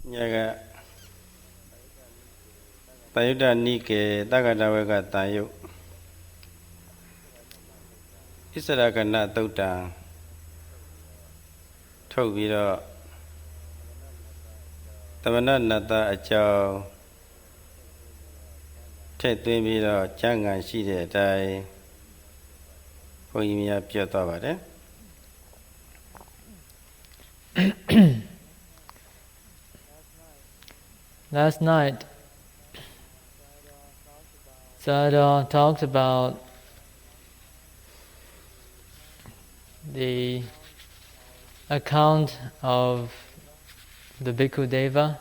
Nyaga Tayuda Nike Tagadawaka Tayu Isarakana Tota Tobiro Tamana Nata Acho Tetwimiro Changan Shide Dai Poimia Piotavade. Last night, Sayadaw talked about the account of the Bhikkhu Deva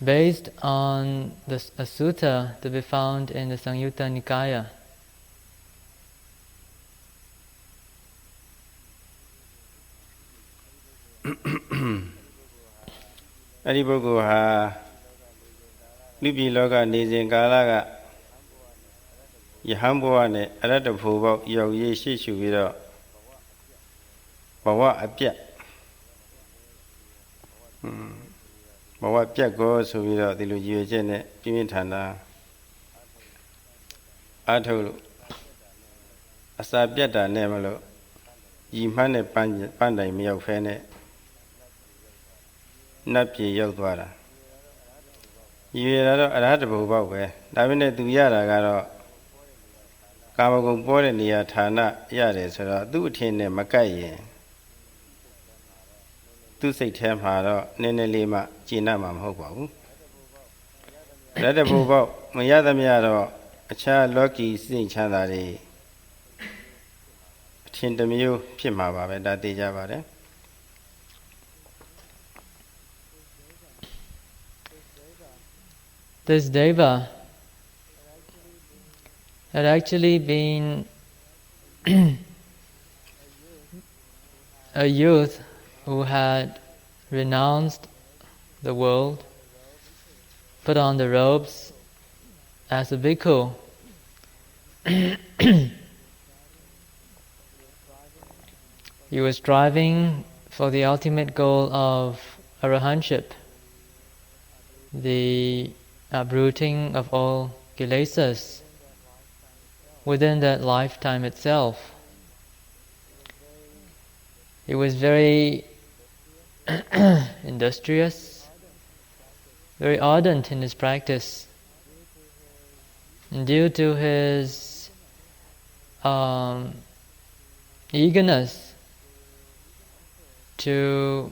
based on a sutta to be found in the Samyutta Nikaya. Ariboguha Libi Loga Nizin Galaga Yahambuane Aratapubo Yo Yeshi Shubiro Bawa Apia Bawa Piago Subiro the Lugene Pimitana Atolu Asabiata Nemalo Yimane Pandai Mio Fene Napi Yodwara. You are a Ratabu, Davine Duyara Garo Kamago born near Tana Yades, do tin Macaye. Do say Temharo, Nene Lima, Ginamam Hobo. Ratabu, Mayada Miaro, a child lucky sing Chandari. Tindamiu, Pimava, that de Javare. This Deva had actually been a youth who had renounced the world, put on the robes as a bhikkhu. He was striving for the ultimate goal of arahantship, the uprooting of all kilesas within that lifetime itself. He was very industrious, very ardent in his practice. And due to his eagerness to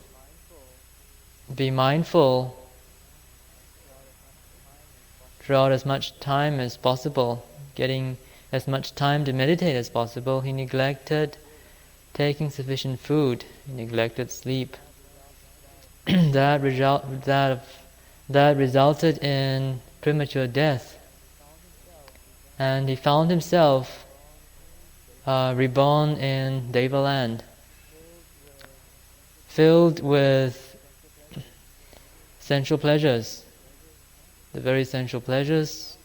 be mindful throughout as much time as possible, getting as much time to meditate as possible, he neglected taking sufficient food, he neglected sleep. That resulted in premature death, and he found himself reborn in Deva land, filled with sensual pleasures, the very sensual pleasures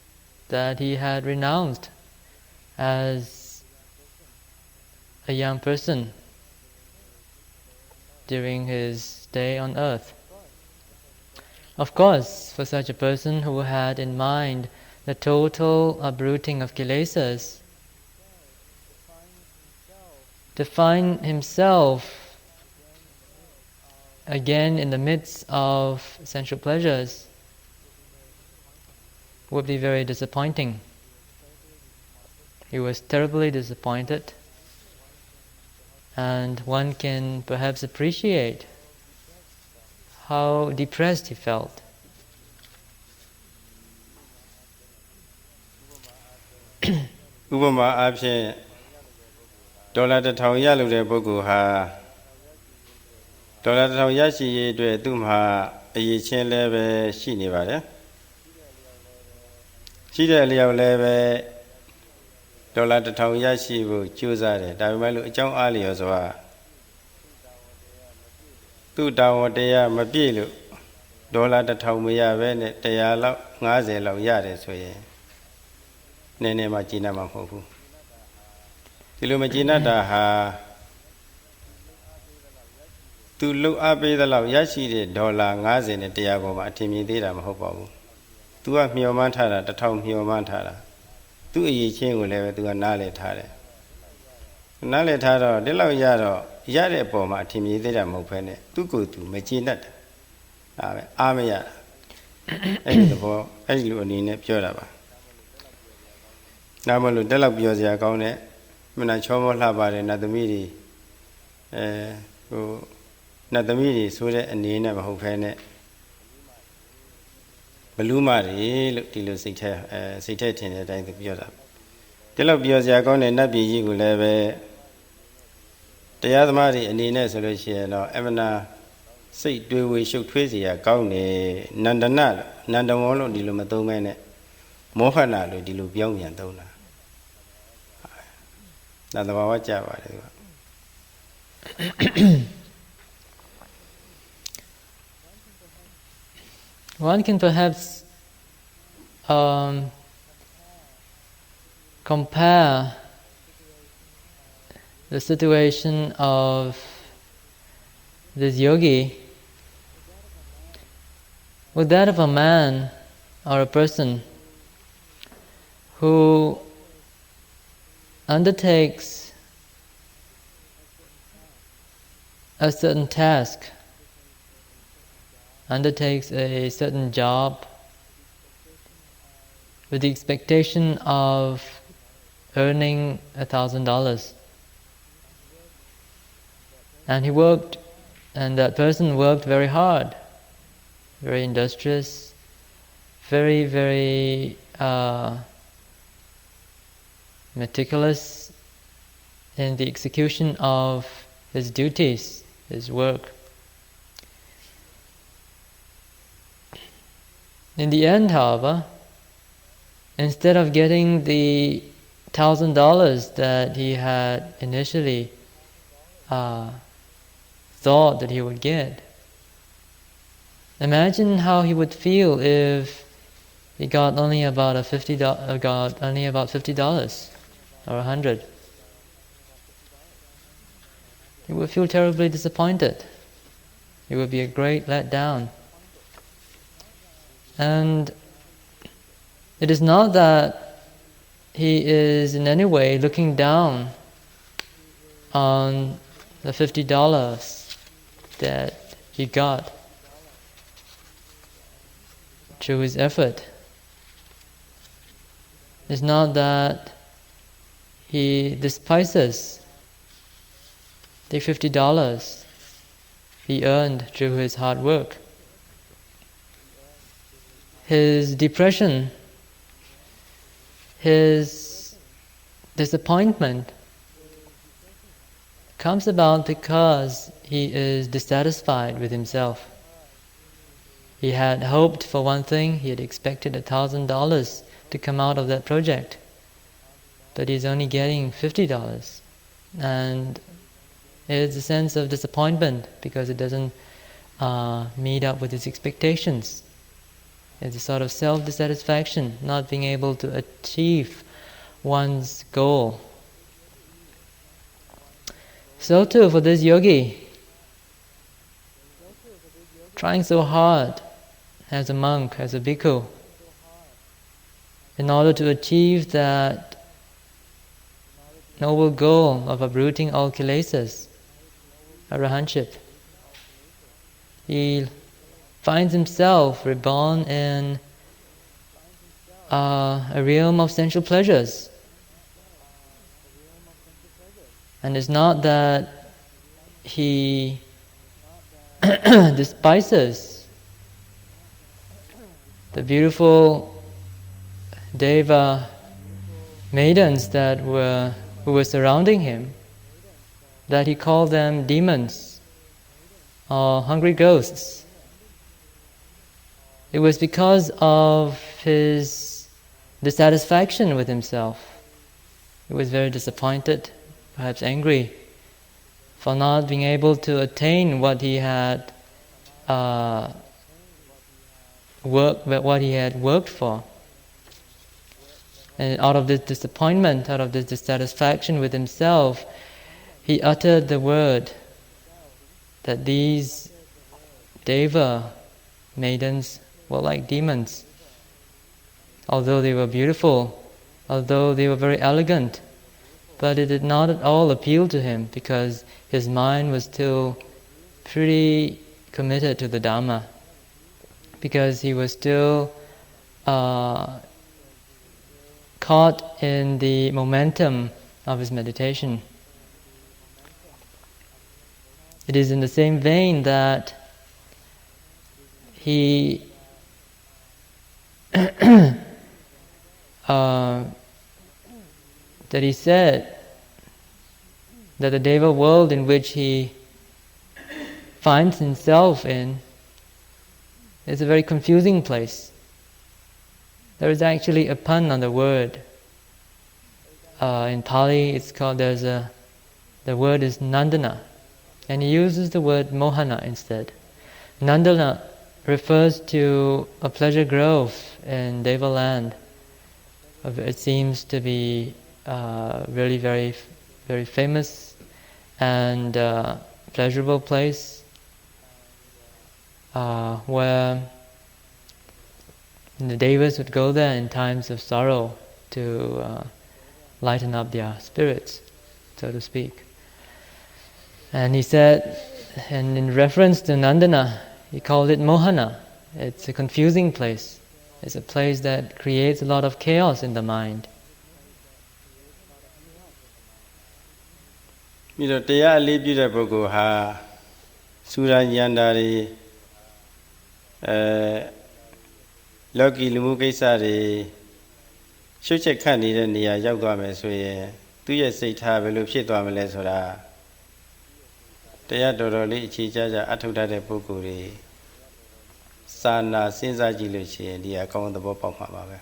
that he had renounced as a young person during his stay on earth. Of course, for such a person who had in mind the total uprooting of kilesas, to find himself again in the midst of sensual pleasures would be very disappointing. He was terribly disappointed, and one can perhaps appreciate how depressed he felt. Ubama Abshe Dollar the Tauyalu de Boguha Dollar Tauyashi de Dumha, a Yichin leve Shinivare. Chida Leo leve Dollar the Tauyashi will choose at it. I will John Ali as well. သူ့တောင်းတရားမပြည့်လို့ဒေါ်လာ1000မရပဲနဲ့100လောက်50လောက်ရတယ်ဆိုရင်နည်းနည်းမှကျဉ်းမှာမဟုတ်ဘူးဒီလိုမကျဉ်းတာဟာ သူလှုပ်အားပေးသလောက်ရရှိတဲ့ဒေါ်လာ90နဲ့100ပေါ်မှာအထင်မြင်သေးတာမဟုတ်ပါဘူး။ तू ကမျှော်မှန်းထားတာ1000မျှော်မှန်းထားတာ။ သူ့အရေးချင်းကိုလည်းပဲ तू ကနားလည်ထားတယ်။နားလည်ထားတော့ဒီလောက်ရတော့ရတဲ့အပေါ်မှာအထင်မြင်သေးတာမဟုတ်ဘဲနဲ့သူ့ကိုယ်သူမကျေနပ်တာ။ဒါပဲအားမရတာ။အဲ့ဒီသဘောအဲ့ဒီလိုအနေနဲ့ပြောတာပါ။ဒါမှမဟုတ်တက်လောက်ပြောစရာကောင်းတဲ့မနာချောမောလှပတဲ့နတ်သမီးတွေနတ်သမီးတွေဆိုတဲ့အနေနဲ့မဟုတ်ဘဲနဲ့ဘလူးမတွေလို့ဒီလိုစိတ်ထဲထင်တဲ့အတိုင်းသူပြောတာဒီလောက်ပြောစရာကောင်းတဲ့နတ်ပြည်ကြီးကိုလည်းပဲတရားသမားတွေအနေနဲ့ဆိုလို့ရှိရင်တော့အမနာစိတ်တွေးဝေရှုပ်ထွေးစရာကောင်းတယ်နန္ဒနာနန္ဒဝေါလို့ဒီလိုမသုံးမဲနဲ့မောဟနာလို့ဒီလိုပြောင်းပြန်သုံးတာဒါသဘာဝကျပါတယ်ကွာOne can perhaps compare the situation of this yogi with that of a man or a person who undertakes a certain task, undertakes a certain job with the expectation of earning $1,000. And that person worked very hard, very industrious, very, very meticulous in the execution of his duties, his work. In the end, however, instead of getting the $1,000 that he had initially thought that he would get, imagine how he would feel if he got only about $50 or $100. He would feel terribly disappointed. It would be a great letdown. And it is not that he is in any way looking down on the $50 that he got through his effort. It's not that he despises the $50 he earned through his hard work. His depression, his disappointment comes about because he is dissatisfied with himself. He had hoped for one thing, he had expected $1,000 to come out of that project, but he's only getting $50. And it's a sense of disappointment because it doesn't meet up with his expectations. It's a sort of self-dissatisfaction, not being able to achieve one's goal. So too for this yogi, trying so hard as a monk, as a bhikkhu, in order to achieve that noble goal of uprooting all kilesas, arahantship. He finds himself reborn in a realm of sensual pleasures. And it's not that he despises the beautiful deva maidens who were surrounding him, that he called them demons or hungry ghosts. It was because of his dissatisfaction with himself. He was very disappointed, perhaps angry, for not being able to attain what he had worked for. And out of this disappointment, out of this dissatisfaction with himself, he uttered the word that these Deva maidens were like demons. Although they were beautiful, although they were very elegant, but it did not at all appeal to him because his mind was still pretty committed to the Dhamma, because he was still caught in the momentum of his meditation. It is in the same vein that he said that the Deva world in which he finds himself in is a very confusing place. There is actually a pun on the word. In Pali, it's called. The word is Nandana, and he uses the word Mohana instead. Nandana refers to a pleasure grove in Deva land. It seems to be really very, very famous and pleasurable place where the Devas would go there in times of sorrow to lighten up their spirits, so to speak. And he said, and in reference to Nandana, he called it Mohana. It's a confusing place. It's a place that creates a lot of chaos in the mind. ပြီးတော့တရားအလေးပြုတဲ့ပုဂ္ဂိုလ်ဟာစူရာဉာဏ်ဓာရီလောကီလူမှုကိစ္စတွေရှုပ်ချက်ခတ်နေတဲ့နေရာရောက်သွားမယ်ဆိုရင်သူ့ရဲ့စိတ်ထားဘယ်လိုဖြစ်သွားမလဲဆိုတာတရားတော်တော်လေးအခြေချကြအထောက်ထားတဲ့ပုဂ္ဂိုလ်တွေစာနာစဉ်းစားကြည့်လို့ရှိရင်ဒီအကောင်းသဘောပေါက်မှာပါပဲ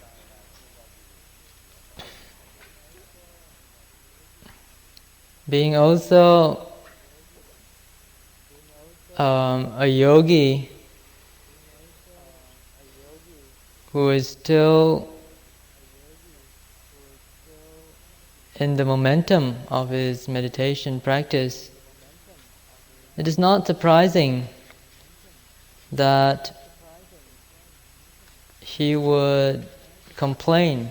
Being also a yogi who is still in the momentum of his meditation practice, it is not surprising that he would complain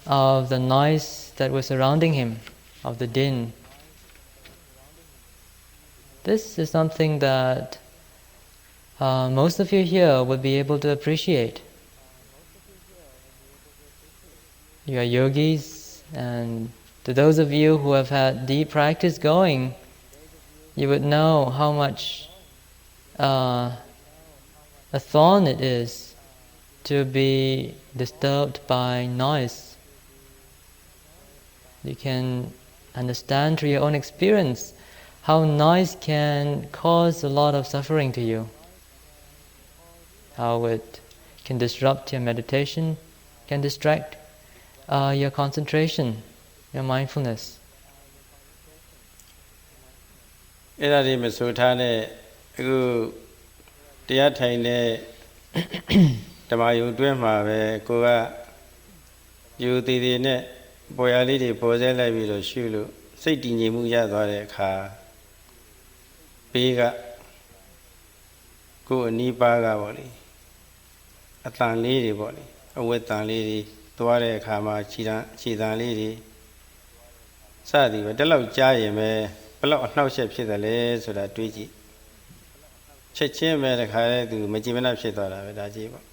of the noise that was surrounding him, of the din. This is something that most of you here would be able to appreciate. You are yogis, and to those of you who have had deep practice going, you would know how much a thorn it is to be disturbed by noise. You can understand through your own experience how noise can cause a lot of suffering to you, how it can disrupt your meditation, can distract your concentration, your mindfulness. အဲ့ဒါတွေမဆိုထားနဲ့အခုတရားထိုင်တဲ့ဓမ္မယုံတွဲမှာပဲကိုကယူတည်တည်နဲ့ပေါ်ရလေးတွေပေါ်ဆဲလိုက်ပြီးတော့ရှုလို့စိတ်တည်ငြိမ်မှုရသွားတဲ့အခါဘေးကကိုယ်အနီးပါးကပေါ့လေအတန်လေးတွေပေါ့လေအဝတ်တန်လေးတွေသွားတဲ့အခါမှာခြေတန်လေးတွေစသည်ပဲတက်လောက်ကြားရင်ပဲဘလောက်အနှောက်အယှက်ဖြစ်တယ်လဲဆိုတာတွေးကြည့်ချက်ချင်းပဲတခါလဲသူမကြည်မနှက်ဖြစ်သွားတာပဲဒါကြည့်ပေါ့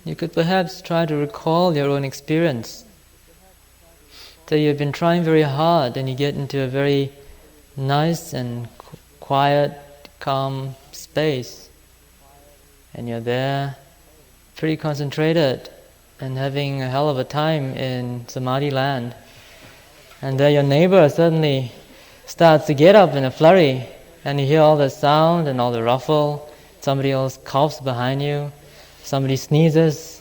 You could perhaps try to recall your own experience. So you've been trying very hard and you get into a very nice and quiet, calm space. And you're there pretty concentrated and having a hell of a time in Samadhi land. And then your neighbor suddenly starts to get up in a flurry and you hear all the sound and all the ruffle. Somebody else coughs behind you. Somebody sneezes.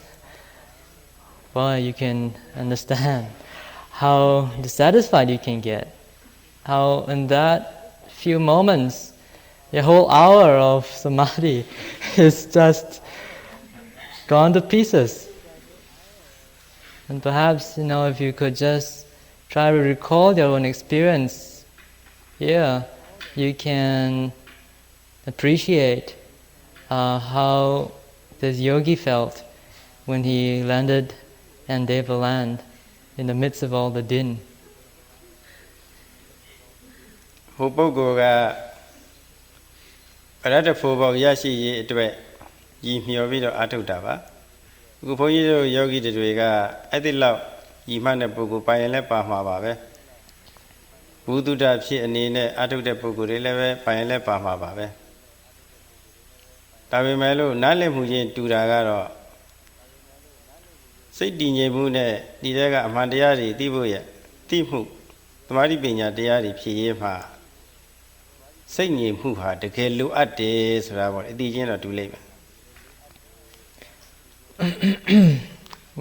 Well, you can understand how dissatisfied you can get. How in that few moments, your whole hour of samadhi is just gone to pieces. And perhaps, if you could just try to recall your own experience. Here, you can appreciate how this yogi felt when he landed in Deva land in the midst of all the din. ဟိုပုဂ္ဂိုလ်ကအရဟတဖို့ပေါက်ရရှိရေးအတွက်ရည်မျှော်ပြီးတော့အားထုတ်တာပါအခုဘုန်းကြီးတို့ယောဂီတွေကအဲ့ဒီလောက်ရည်မှတ်တဲ့ပုဂ္ဂိုလ်ပိုင်ရင်လည်းပါမှာပါပဲဘုဒ္ဓတာဖြစ်အနေနဲ့အားထုတ်တဲ့ပုဂ္ဂိုလ်တွေလည်းပဲပိုင်ရင်လည်းပါမှာပါပဲဒါပေမဲ့လို့နားလည်မှုချင်းတူတာကတော့စိတ်တည်ငြိမ်မှုနဲ့ဒီတဲကအမှန်တရားတွေသိဖို့ရသိမှုသမာဓိပညာတရားတွေဖြည့်ရေးမှာစိတ်ငြိမ်မှုဟာတကယ်လိုအပ်တယ်ဆိုတာပေါ့အသိချင်းတော့တူလိမ့်မယ်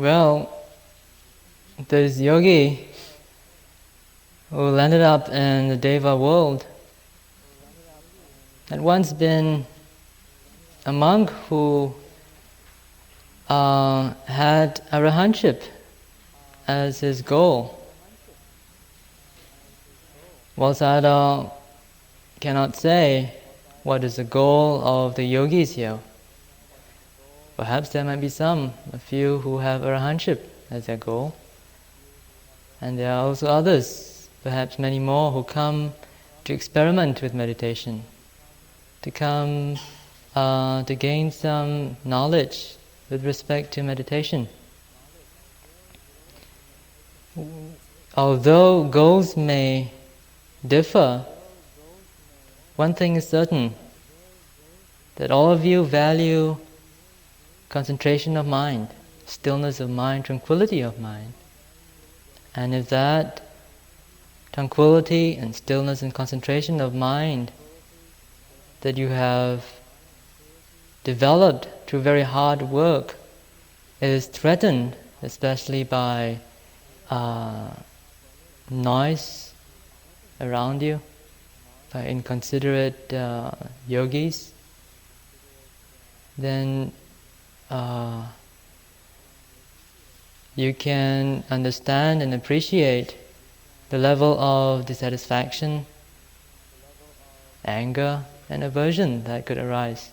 Well, this yogi who landed up in the Deva world had once been a monk who had arahantship as his goal. While Sayadaw cannot say what is the goal of the yogis here. Perhaps there might be a few who have arahantship as their goal. And there are also others, perhaps many more, who come to experiment with meditation, to come to gain some knowledge with respect to meditation. Although goals may differ, one thing is certain, that all of you value concentration of mind, stillness of mind, tranquility of mind. And if that tranquility and stillness and concentration of mind that you have developed through very hard work is threatened, especially by noise around you, by inconsiderate yogis, then you can understand and appreciate the level of dissatisfaction, anger, and aversion that could arise.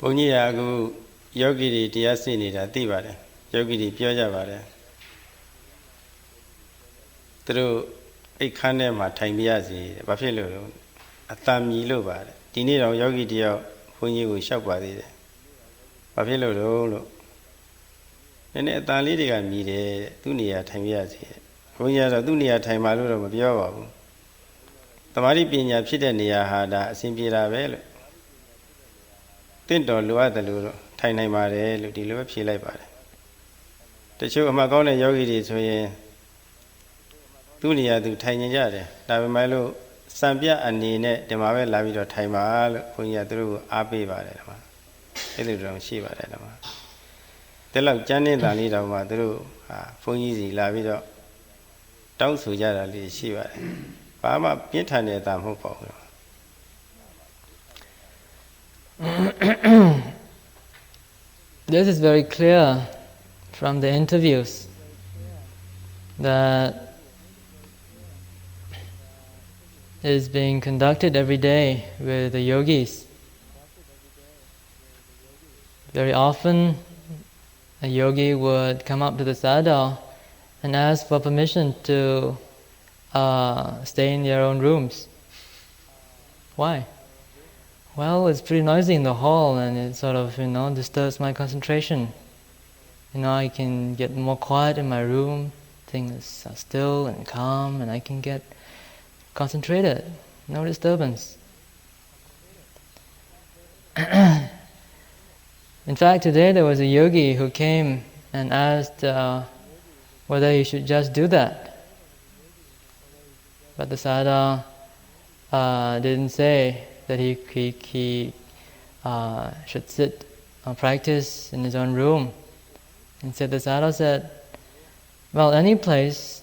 ဘုန်းကြီးကအခုယောဂီတွေတရားသိနေတာသိပါတယ်ယောဂီတွေပြောကြပါတယ်သူတို့အိတ်ခမ်းထဲမှာထိုင်ပြရစီဘာဖြစ်လို့အတန်မြည်လို့ပါတယ်ဒီနေ့တော့ယောဂီတယောက်ဘုန်းကြီးကိုလျှောက်ပါသေးတယ်ဘာဖြစ်လို့လို့နည်းနည်းအတန်လေးတွေကမြည်တယ်သူ့နေရာထိုင်ပြရစီဘုန်းကြီးကတော့သူ့နေရာထိုင်ပါလို့တော့မပြောပါဘူးသမာဓိပညာဖြစ်တဲ့နေရာဟာဒါအစဉ်ပြေတာပဲလို့တင့်တော်လိုအပ်တယ်လို့ထိုင်နိုင်ပါတယ်လို့ဒီလိုပဲဖြေလိုက်ပါတယ်တချို့အမှတ်ကောင်းတဲ့ယောဂီတွေဆိုရင်သူ့နေရာသူထိုင်နေကြတယ်ဒါပေမဲ့လို့စံပြအနေနဲ့ဒီမှာပဲလာပြီးတော့ထိုင်ပါလို့ဘုန်းကြီးကသူတို့ကိုအားပေးပါတယ်ဒီမှာအဲ့လိုတော့ရှိပါတယ်ဒီမှာတဲလောက်ကျမ်းနေတာလေးတောင်မှသူတို့ဟာဘုန်းကြီးစီလာပြီးတော့တောင်းဆိုကြတာလေးရှိပါတယ်ဘာမှပြင်းထန်နေတာမဟုတ်ပါဘူး This is very clear from the interviews that is being conducted every day with the yogis. Very often, a yogi would come up to the Sayadaw and ask for permission to stay in their own rooms. Why? Well, it's pretty noisy in the hall and it sort of, disturbs my concentration. I can get more quiet in my room, things are still and calm and I can get concentrated, no disturbance. In fact, today there was a yogi who came and asked whether he should just do that. But the Sayadaw didn't say that he should sit or practice in his own room. Instead, the Sayadaw said, well, any place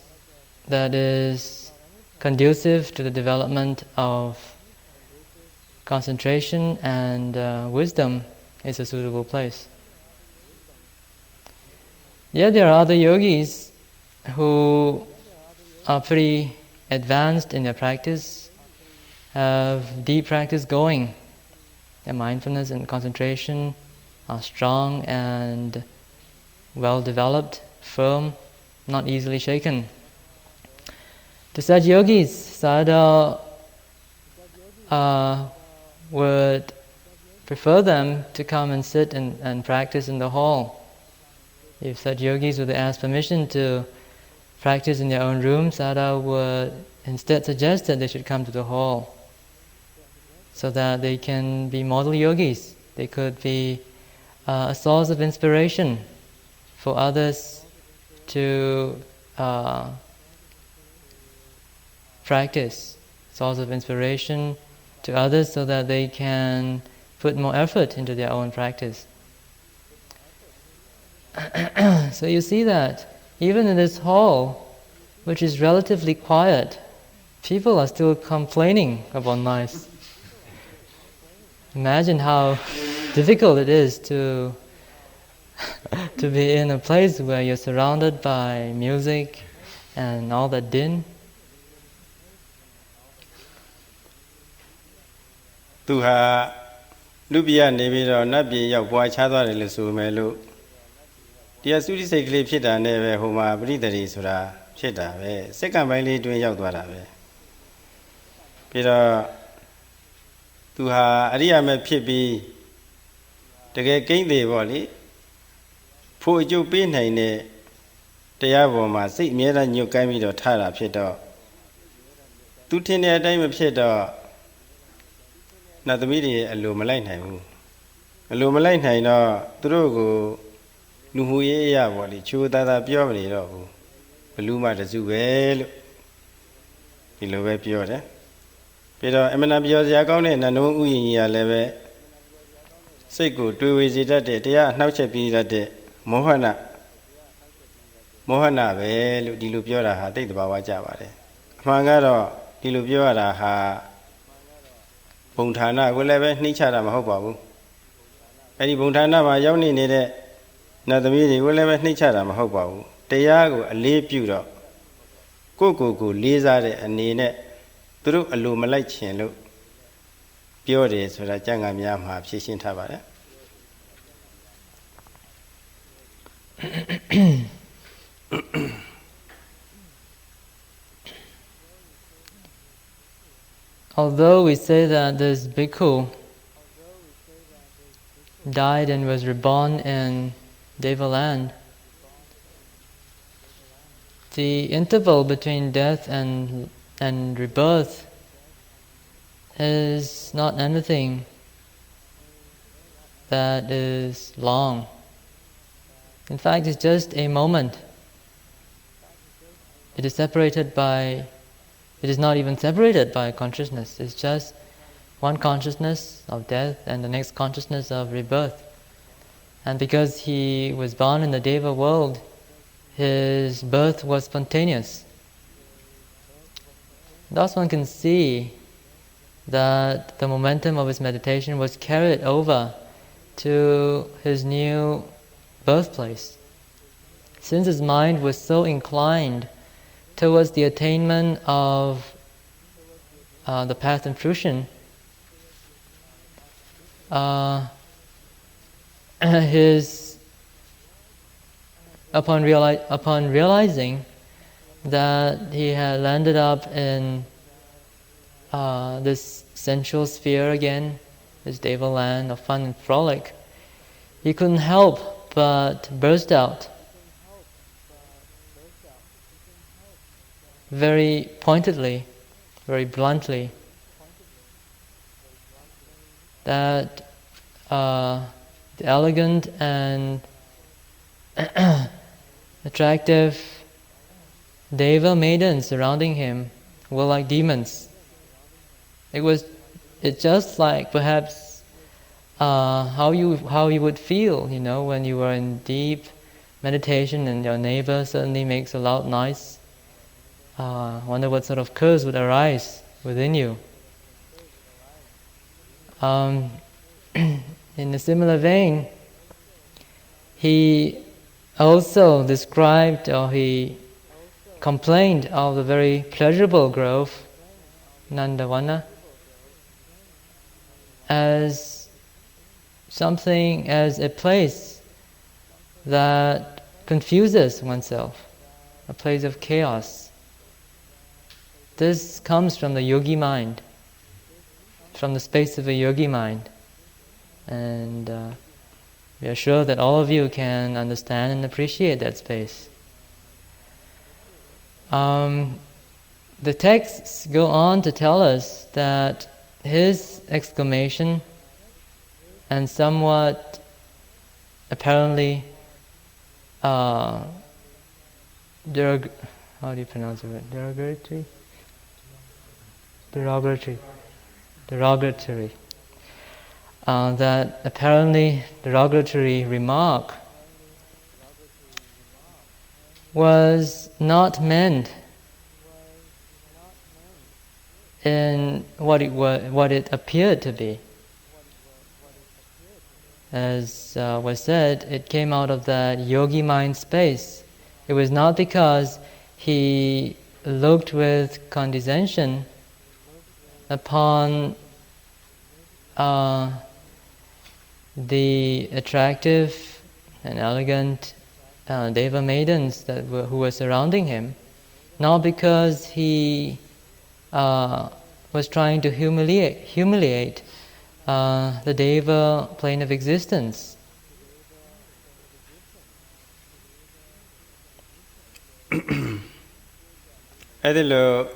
that is conducive to the development of concentration and wisdom is a suitable place. Yeah, there are other yogis who are pretty advanced in their practice, have deep practice going. Their mindfulness and concentration are strong and well developed, firm, not easily shaken. To such yogis, Sayadaw would prefer them to come and sit and practice in the hall. If such yogis would ask permission to practice in their own room, Sayadaw would instead suggest that they should come to the hall so that they can be model yogis. They could be a source of inspiration for others to practice, source of inspiration to others so that they can put more effort into their own practice. So you see that even in this hall, which is relatively quiet, people are still complaining about noise. Imagine how difficult it is to be in a place where you're surrounded by music and all that din. Tu ha lupiya ne bi do nat pi yauk bwa cha twaတယ်လို့ဆိုမယ်လို့တရားစုတိစိတ်ကလေးဖြစ်တာနဲ့ပဲဟိုမှာပရိသေရီဆိုတာဖြစ်တာပဲစက္ကန့်ပိုင်းလေးတွင်ရောက်သွားတာပဲပြီးတော့သူဟာအရိယာမဲ့ဖြစ်ပြီးတကယ်ကိန်းသေးပေါ့လေဖို့အကျုပ်ပေးနိုင်တဲ့တရားပေါ်မှာစိတ်အမြဲတမ်းညှို့ကိုင်းပြီးတော့ထားတာဖြစ်တော့သူထင်တဲ့အတိုင်းမဖြစ်တော့နတ်သမီးတွေအလိုမလိုက်နိုင်ဘူးအလိုမလိုက်နိုင်တော့သူတို့ကိုလူမှုရေးအရာပေါ့လေချိုးသားသားပြောမနေတော့ဘူးဘလူးမတစုပဲလို့ဒီလိုပဲပြောတယ်ပြီးတော့အမနာပြောစရာကောင်းတဲ့နတ်နုံးဥယျာဉ်ကြီးကလည်းပဲစိတ်ကိုတွေးဝေစေတတ်တဲ့တရားအနှောက်အယှက်ပြီးတတ်တဲ့မောဟနာပဲလို့ဒီလိုပြောတာဟာတိတ်တဘာဝကြပါတယ်အမှန်ကတော့ဒီလိုပြောရတာဟာဘုံဌာနကိုလည်းပဲနှိမ့်ချတာမဟုတ်ပါဘူးအဲ့ဒီဘုံဌာနမှာရောက်နေတဲ့နတ်သမီးတွေကိုလည်းပဲနှိမ့်ချတာမဟုတ်ပါဘူးတရားကိုအလေးပြုတော့ကိုလေးစားတဲ့အနေနဲ့သူတို့အလိုမလိုက်ချင်လို့ပြောတယ်ဆိုတာကျမ်းဂန်များမှာဖြည့်ရှင်းထားပါတယ်Although we say that this bhikkhu died and was reborn in Devaland, the interval between death and rebirth is not anything that is long. In fact, it's just a moment. It is not even separated by consciousness. It's just one consciousness of death and the next consciousness of rebirth. And because he was born in the Deva world, his birth was spontaneous. Thus one can see that the momentum of his meditation was carried over to his new birthplace. Since his mind was so inclined towards the attainment of the path and fruition, upon realizing that he had landed up in this sensual sphere again, this Deva land of fun and frolic, he couldn't help but burst out very pointedly, very bluntly, that the elegant and attractive Deva maidens surrounding him were like demons. It's just like perhaps how you would feel, when you were in deep meditation and your neighbor suddenly makes a loud noise. Wonder what sort of curse would arise within you. In a similar vein, he also described, or he complained of the very pleasurable grove, Nandavana, as something, as a place that confuses oneself, a place of chaos. This comes from the yogi mind, from the space of a yogi mind. And we are sure that all of you can understand and appreciate that space. The texts go on to tell us that his exclamation and somewhat apparently how do you pronounce it? Derogatory. That apparently derogatory remark was not meant in what it appeared to be. As was said, it came out of that yogi mind space. It was not because he looked with condescension upon the attractive and elegant deva maidens who were surrounding him, not because he was trying to humiliate the deva plane of existence. Adilo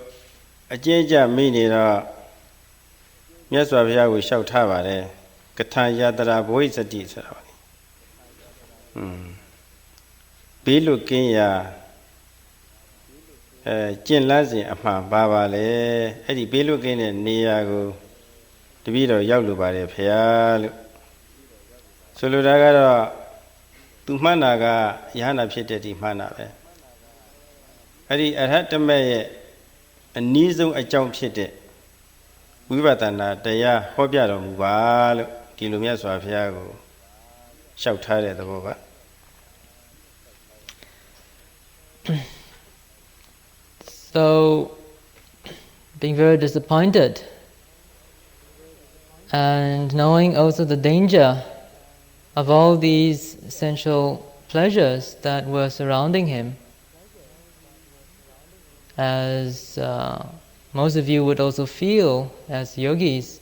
ajeja mini ra Myaswa Bhaya ko lhau tha pare Katha Yatara Bodhisatiဆိုတာပါဘေးလွတ်ကင်းရာကျင့်လန်းစဉ်အမှန်ပါပါလေအဲ့ဒီဘေးလွတ်ကင်းတဲ့နေရာကိုတပည့်တော်ရောက်လို့ပါတယ်ဖေဟာလို့ဆိုလိုတာကတော့သူမှန်တာကယဟနာဖြစ်တဲ့ဒီမှန်တာပဲအဲ့ဒီအရဟတမေရဲ့အနည်းဆုံးအကြောင်းဖြစ်တဲ့ဝိပဿနာတရားဟောပြတော်မူပါလို့ဒီလိုမြတ်စွာဘုရားကိုလျှောက်ထားတဲ့သဘောပါ So, being very disappointed and knowing also the danger of all these sensual pleasures that were surrounding him, as most of you would also feel as yogis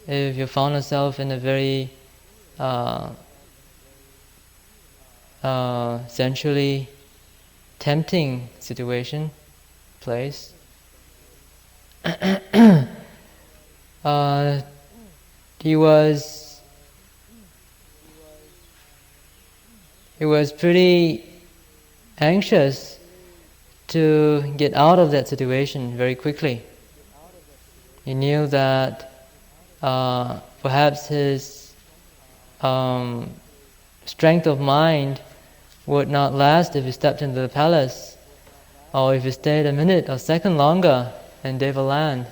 if you found yourself in a very sensually tempting situation, place. He was pretty anxious to get out of that situation very quickly. He knew that perhaps his strength of mind would not last if he stepped into the palace, or if he stayed a minute or second longer in Deva land.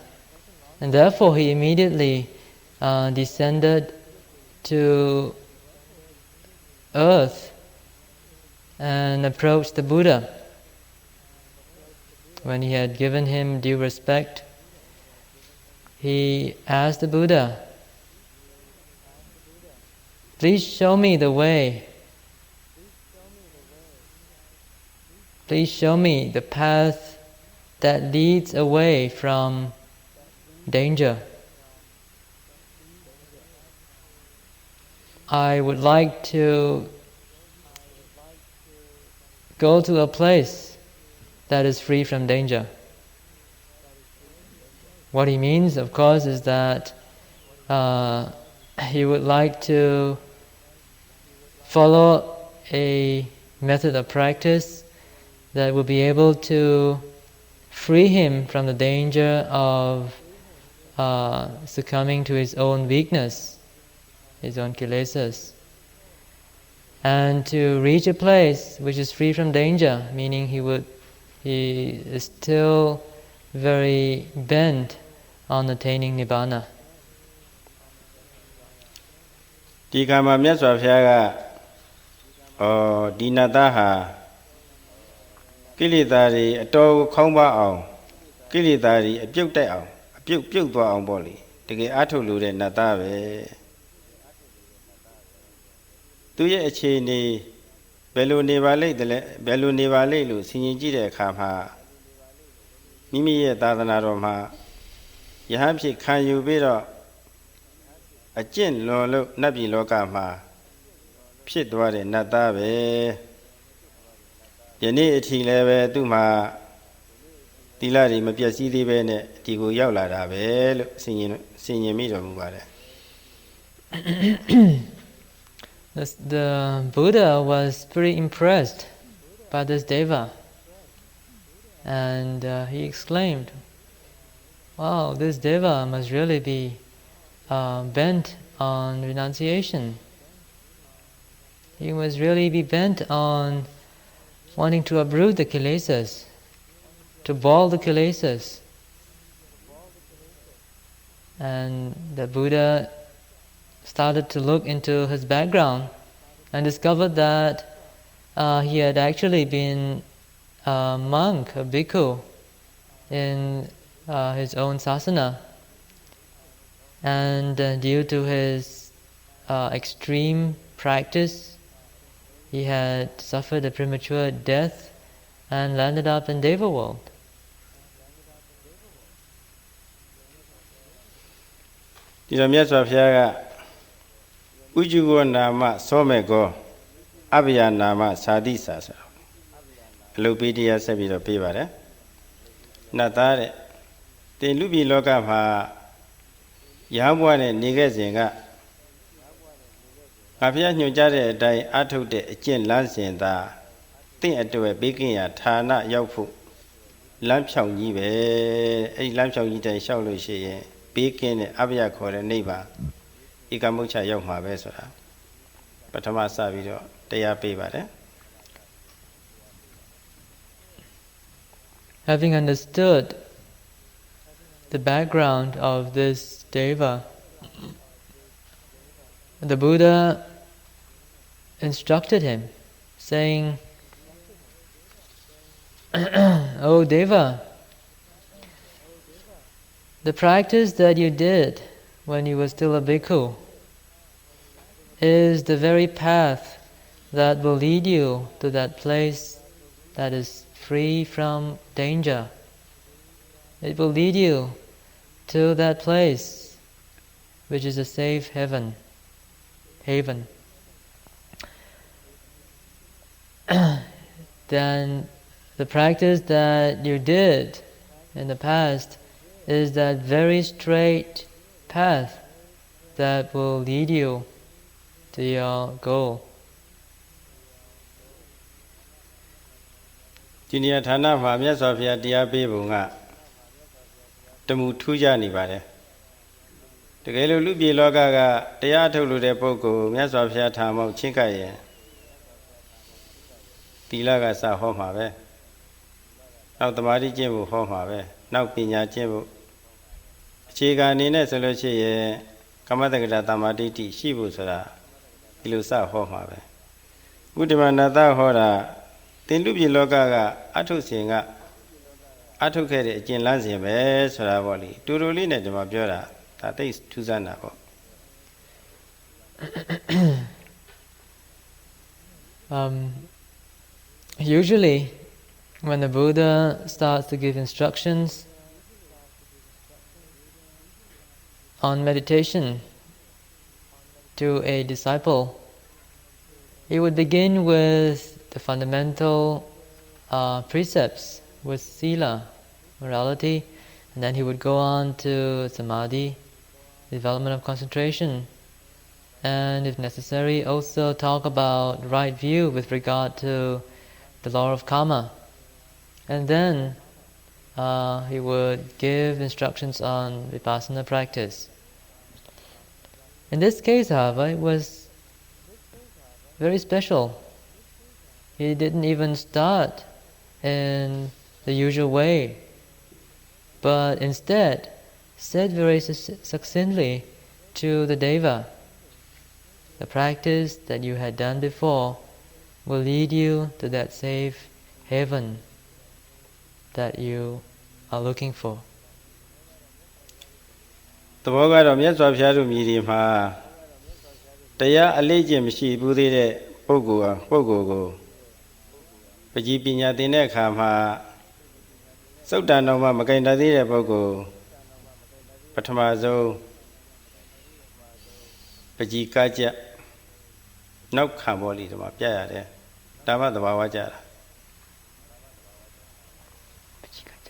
And therefore he immediately descended to earth and approached the Buddha. When he had given him due respect, he asked the Buddha, "Please show me the way. Please show me the path that leads away from danger. I would like to go to a place that is free from danger." What he means, of course, is that he would like to follow a method of practice that will be able to free him from the danger of succumbing to his own weakness, his own kilesas, and to reach a place which is free from danger, meaning he is still very bent on attaining Nibbana. ဒီကံမှာမြတ်စွာဘုရားကဩ ဒီနတ်သားဟာကိလေသာတွေအတော်ခေါင်းပါအောင်ကိလေသာတွေအပြုတ်တက်အောင်အပြုတ်သွားအောင်ပေါ့လေတကယ်အားထုတ်လို့တဲ့နတ်သားပဲသူရဲ့အခြေအနေဘယ်လိုနေပါလိမ့်တယ်လဲဘယ်လိုနေပါလိမ့်လို့ဆင်ခြင်ကြည့်တဲ့အခါမှာမိမိရဲ့သာသနာတော်မှာယဟန်ဖြစ်ခံယူပြီးတော့အကျင့်လွန်လို့နတ်ပြည်လောကမှာဖြစ်သွားတဲ့နတ်သားပဲယနေ့အထိလည်းပဲသူ့မှာသီလတွေမပြည့်စည်သေးပဲနဲ့ဒီကိုရောက်လာတာပဲလို့ဆင်ញင်မိတော်မူပါတယ် The Buddha was pretty impressed by this deva, and he exclaimed, "Wow, this deva must really be bent on renunciation. He must really be bent on wanting to uproot the kilesas, to boil the kilesas." And the Buddha started to look into his background and discovered that he had actually been a monk, a bhikkhu, in his own sasana. And due to his extreme practice, he had suffered a premature death and landed up in Deva world. ဒီတော့မြတ်စွာဘုရားကဥจุကောနာမသောမေကောအဘယနာမသာတိစာဆိုတော့အလုပိတရားဆက်ပြီးတော့ပြေးပါတယ်နတ်သားတဲ့တင်လူပြည်လောကမှာရာဘွားနဲ့နေခဲ့စဉ်ကငါဘုရားညွှန်ကြားတဲ့အတိုင်းအထုတ်တဲ့အကျင့်လမ်းစဉ်သာတင့်အတွက်ဘေးကင်းရာဌာနရောက်ဖို့လမ်းဖြောင်ကြီးပဲအဲ့ဒီလမ်းဖြောင်ကြီးတိုင်လျှောက်လို့ရှိရင်ဘေးကင်းတဲ့အဘယခေါ်တဲ့နိဗ္ဗာန်ဧကမုတ်ချရောက်မှာပဲဆိုတာပထမစပြီးတော့တရားပေးပါတယ် Having understood the background of this deva, the Buddha instructed him, saying, "O Deva, the practice that you did when you were still a bhikkhu is the very path that will lead you to that place that is free from danger. It will lead you to that place which is a safe haven. Then the practice that you did in the past is that very straight path that will lead you to your goal." ဒီနေရာဌာနမှာမြတ်စွာဘုရားတရားပေးပုံကတမှုထူးခြားနေပါတယ်တကယ်လို့လူပြည်လောကကတရားထုတ်လို့တဲ့ပုဂ္ဂိုလ်မြတ်စွာဘုရားထာမောက်ချင်းကပ်ရင်သီလကစဟောမှာပဲနောက်သမာဓိကျင့်ဖို့ဟောမှာပဲနောက်ပညာကျင့်ဖို့အခြေခံအနေနဲ့ဆိုလို့ရှိရင်ကမ္မတက္ကတာသမာဓိတိရှိဖို့ဆိုတာဒီလိုစဟောမှာပဲဘုဒ္ဓမာနတဟောတာတင်လူပြည်လောကကအထုတ်စဉ်ကအထုတ်ခဲ့တဲ့အကျင့်လမ်းစဉ်ပဲဆိုတာပေါ့လေတူတူလေးနဲ့ဒီမှာပြောတာဒါသိထူးဆန်းတာပေါ့ Usually when the Buddha starts to give instructions on meditation to a disciple, he would begin with the fundamental precepts, with sila, morality, and then he would go on to samadhi, development of concentration, and if necessary also talk about right view with regard to the law of karma. And then he would give instructions on Vipassana practice. In this case, however, it was very special. He didn't even start in the usual way, but instead said very succinctly to the deva, the practice that you had done before will lead you to that safe haven that you are looking for. သဘောကတော့မြတ်စွာဘုရားတို့မြည်ဒီမှာတရားအလေးကျင့်မရှိဘူးသေးတဲ့ပုဂ္ဂိုလ်ကိုပကြီးပညာသင်တဲ့အခါမှာစုတ်တန်တော်မှမကင်တတ်သေးတဲ့ပုဂ္ဂိုလ်ပထမဆုံးပကြီးကကြနောက်ခံပေါ်လိဒီမှာပြရတယ်ဒါမှသဘာဝကြတာ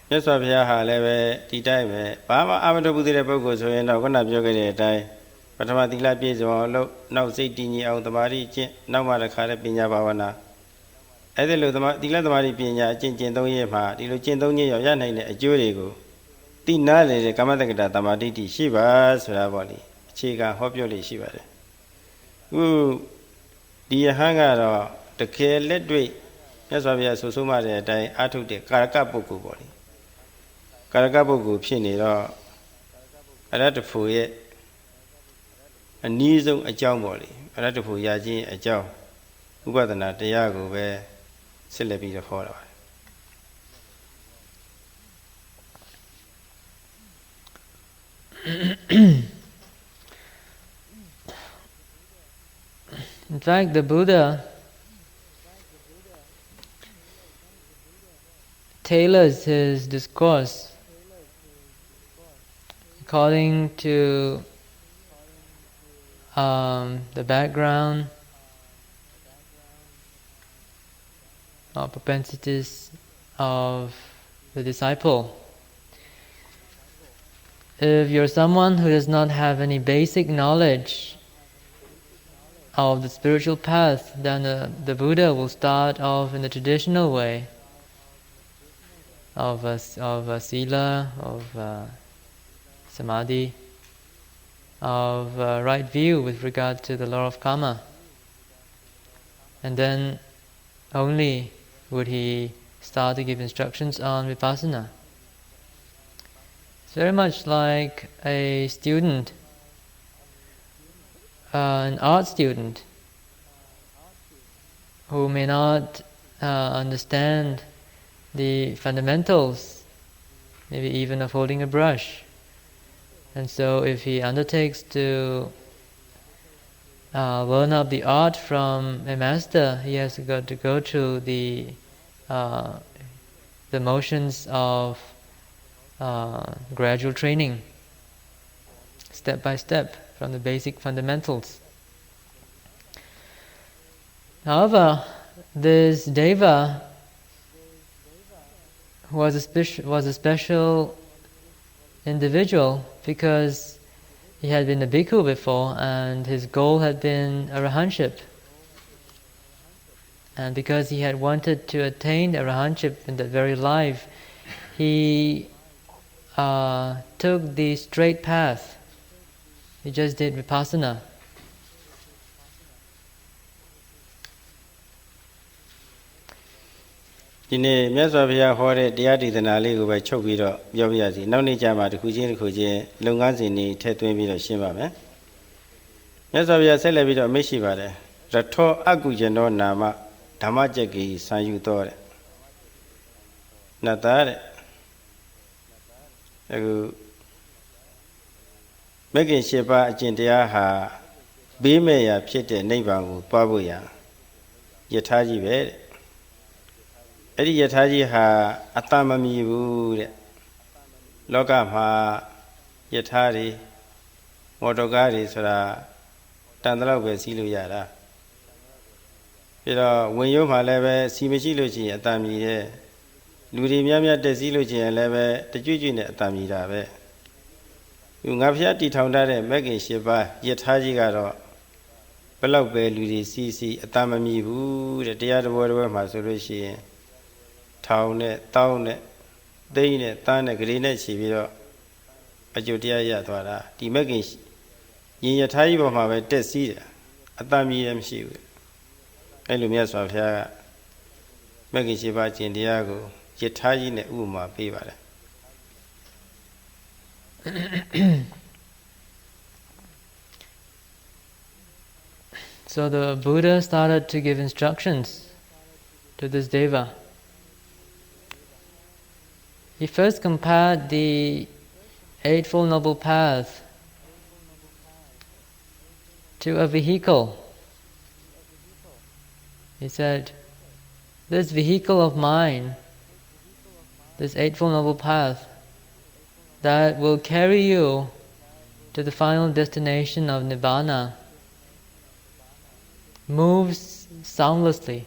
မြတ်စွာဘုရားဟာလည်းပဲဒီတိုင်းပဲဘာမှအာမထုတ်ဘူးသေးတဲ့ပုဂ္ဂိုလ်ဆိုရင်တော့ခုနပြောခဲ့တဲ့အတိုင်းပထမသီလပြည့်စုံအောင်လုပ်နောက်စိတ်တည်ငြိမ်အောင်သမာဓိကျင့်နောက်မှတစ်ခါလည်းပညာဘာဝနာအဲ့ဒီလိုသီလသမာဓိပညာအကျင့်သုံးရမှာဒီလိုကျင့်သုံးခြင်းရောက်ရနိုင်တဲ့အကျိုးတွေကိုသိနာလေတဲ့ကမ္မတက္ကတာသမာဓိတိရှိပါဆိုတာပေါ့လေအခြေခံဟောပြောလို့ရှိပါတယ်ခုဒီယဟန်ကတော့တကယ်လက်တွေ့မြတ်စွာဘုရားဆိုဆုံးမတဲ့အတိုင်းအာထုတ်တဲ့ကာရကပုဂ္ဂိုလ်ပေါ့လေကာရကပုဂ္ဂိုလ်ဖြစ်နေတော့အရတ္တဖို့ရဲ့အနည်းဆုံးအကြောင်းပေါ့လေအရတ္တဖို့ရခြင်းအကြောင်းဥပဒနာတရားကိုပဲဆက်လက်ပြီးတော့ဟောတာပါ In fact, the Buddha tailors his discourse according to the background or propensities of the disciple. If you're someone who does not have any basic knowledge of the spiritual path, then the Buddha will start off in the traditional way of sila, of samadhi, of right view with regard to the law of karma. And then only would he start to give instructions on Vipassana. It's very much like a student, an art student, who may not understand the fundamentals, maybe even of holding a brush. And so if he undertakes to learn up the art from a master, he has to go through the motions of gradual training, step by step, from the basic fundamentals. However, this Deva was a special individual because he had been a bhikkhu before and his goal had been arahantship. And because he had wanted to attain arahantship in that very life, he took the straight path. He just did Vipassana. Today, မြတ်စွာဘုရားဟောတဲ့တရားဒေသနာလေးကိုပဲချုပ်ပြီးတော့ပြောပြရစီနောက်နေ့ကျမှတစ်ခုချင်းလုပ်ငန်းစဉ်တွေထည့်သွင်းပြီးတော့ရှင်းပါမယ်မြတ်စွာဘုရားဆက်လက်ပြီးတော့အမိန့်ရှိပါတယ်ရထောအကုကျနောနာမဓမ္မကျက်ကြီးဆံယူတော်တဲ့နတ်သားတဲ့အခုမဂ္ဂင်၈ပါးအကျင့်တရားဟာဘေးမဲ့ရာဖြစ်တဲ့နိဗ္ဗာန်ကိုသွားဖို့ရယထာကြီးပဲတဲ့အဲ့ဒီယထာကြီးဟာအတ္တမမြည်ဘူးတဲ့လောကမှာယထာတွေမော်တော်ကားတွေဆိုတာတန်တလောက်ပဲစီးလို့ရတာပြီးတော့ဝင်ရုံမှာလည်းပဲစီမရှိလို့ရှိရင်အတ္တမြည်တဲ့လူတွေများများတက်စီးလို့ရှိရင်လည်းပဲတကြွကြွနဲ့အတ္တမြည်တာပဲငါဖျားတီထောင်ထားတဲ့မဂ္ဂင်၈ပါးယထာကြီးကတော့ဘလောက်ပဲလူတွေစီးအတ္တမမြည်ဘူးတဲ့တရားတော်တော်မှာဆိုလို့ရှိရင်ထောင်နဲ့တောင်းနဲ့သိန်းနဲ့သားနဲ့ဂရေနဲ့ခြေပြီးတော့အကျိုးတရားရသွားတာဒီမဂ္ဂင်ရင်ယထာကြီးပေါ်မှာပဲတက်စီးတယ်အတ္တမြည်ရမရှိဘူးအဲ့လိုမြတ်စွာဘုရားကမဂ္ဂင်၈ပါးကျင့်တရားကိုယထာကြီးနဲ့ဥပမာပေးပါတယ် So the Buddha started to give instructions to this deva. He first compared the Eightfold Noble Path to a vehicle. He said, this vehicle of mine, this Eightfold Noble Path, that will carry you to the final destination of Nibbana, moves soundlessly.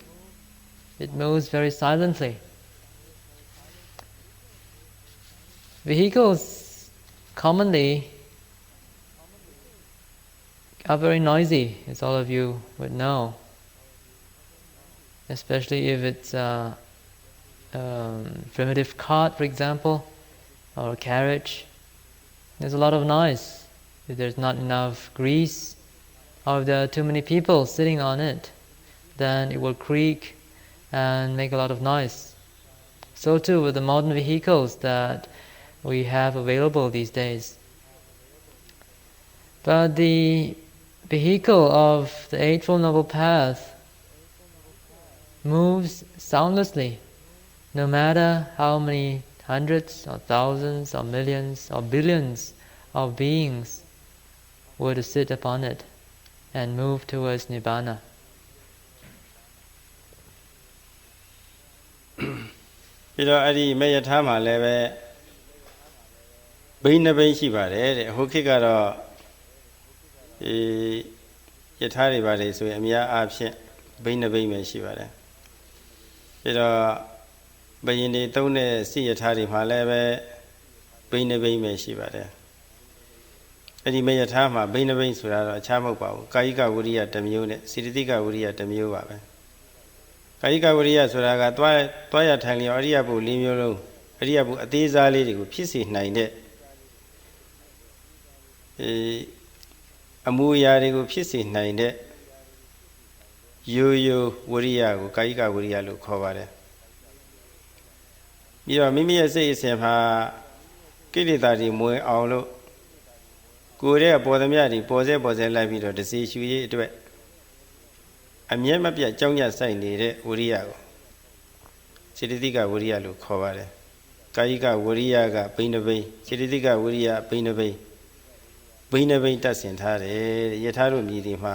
It moves very silently. Vehicles commonly are very noisy, as all of you would know. Especially if it's a primitive cart, for example, or a carriage. There's a lot of noise. If there's not enough grease, or if there are too many people sitting on it, then it will creak and make a lot of noise. So too with the modern vehicles that we have available these days. But the vehicle of the Eightfold Noble Path moves soundlessly, no matter how many hundreds or thousands or millions or billions of beings were to sit upon it and move towards Nibbana. ပြီးတော့အဲ့ဒီမေယထာမှာလည်းပဲဘိန်းနှစ်ဘိန်းရှိပါတယ်တဲ့ဟိုခေတ်ကတော့ယထာတွေပါတယ်ဆိုရင်အများအားဖြင့်ဘိန်းနှစ်ဘိန်းပဲရှိပါတယ်ပြီးတော့ဘယင်တွေသုံးတဲ့စိယထာတွေမှာလည်းပဲဘိန်းနှစ်ဘိန်းပဲရှိပါတယ်အဲ့ဒီမေယထာမှာဘိန်းနှစ်ဘိန်းဆိုတာတော့အခြားမဟုတ်ပါဘူးကာယကဝိရိယတစ်မျိုးနဲ့စေတသိကဝိရိယတစ်မျိုးပါပဲကာယကဝိရိယဆိုတာကတွားရထိုင်လျော်အရိယဘု၄မျိုးလုံးအရိယဘုအသေးစားလေးတွေကိုဖြစ်စေနိုင်တဲ့အမှုအရာတွေကိုဖြစ်စေနိုင်တဲ့ရိုးရိုးဝိရိယကိုကာယကဝိရိယလို့ခေါ်ပါတယ်ပြီးတော့မိမိရဲ့စိတ်အစဉ်မှာကိလေသာတွေမဝင်အောင်လို့ကိုယ်ရဲ့ပေါ်သမျှတွေပေါ်ဆဲလိုက်ပြီးတော့တစေရှူရေးအတွက်အမြဲမပြတ်ကြောင်းကြဆိုင်နေတဲ့ဝိရိယကိုစေတသိကဝိရိယလို့ခေါ်ပါတယ်ကာယကဝိရိယကဘိန်းတစ်ဘိန်းစေတသိကဝိရိယဘိန်းတစ်ဘိန်းဘိန်းတစ်ဘိန်းတတ်ဆင်ထားတယ်ယထာတို့မြည်ဒီမှာ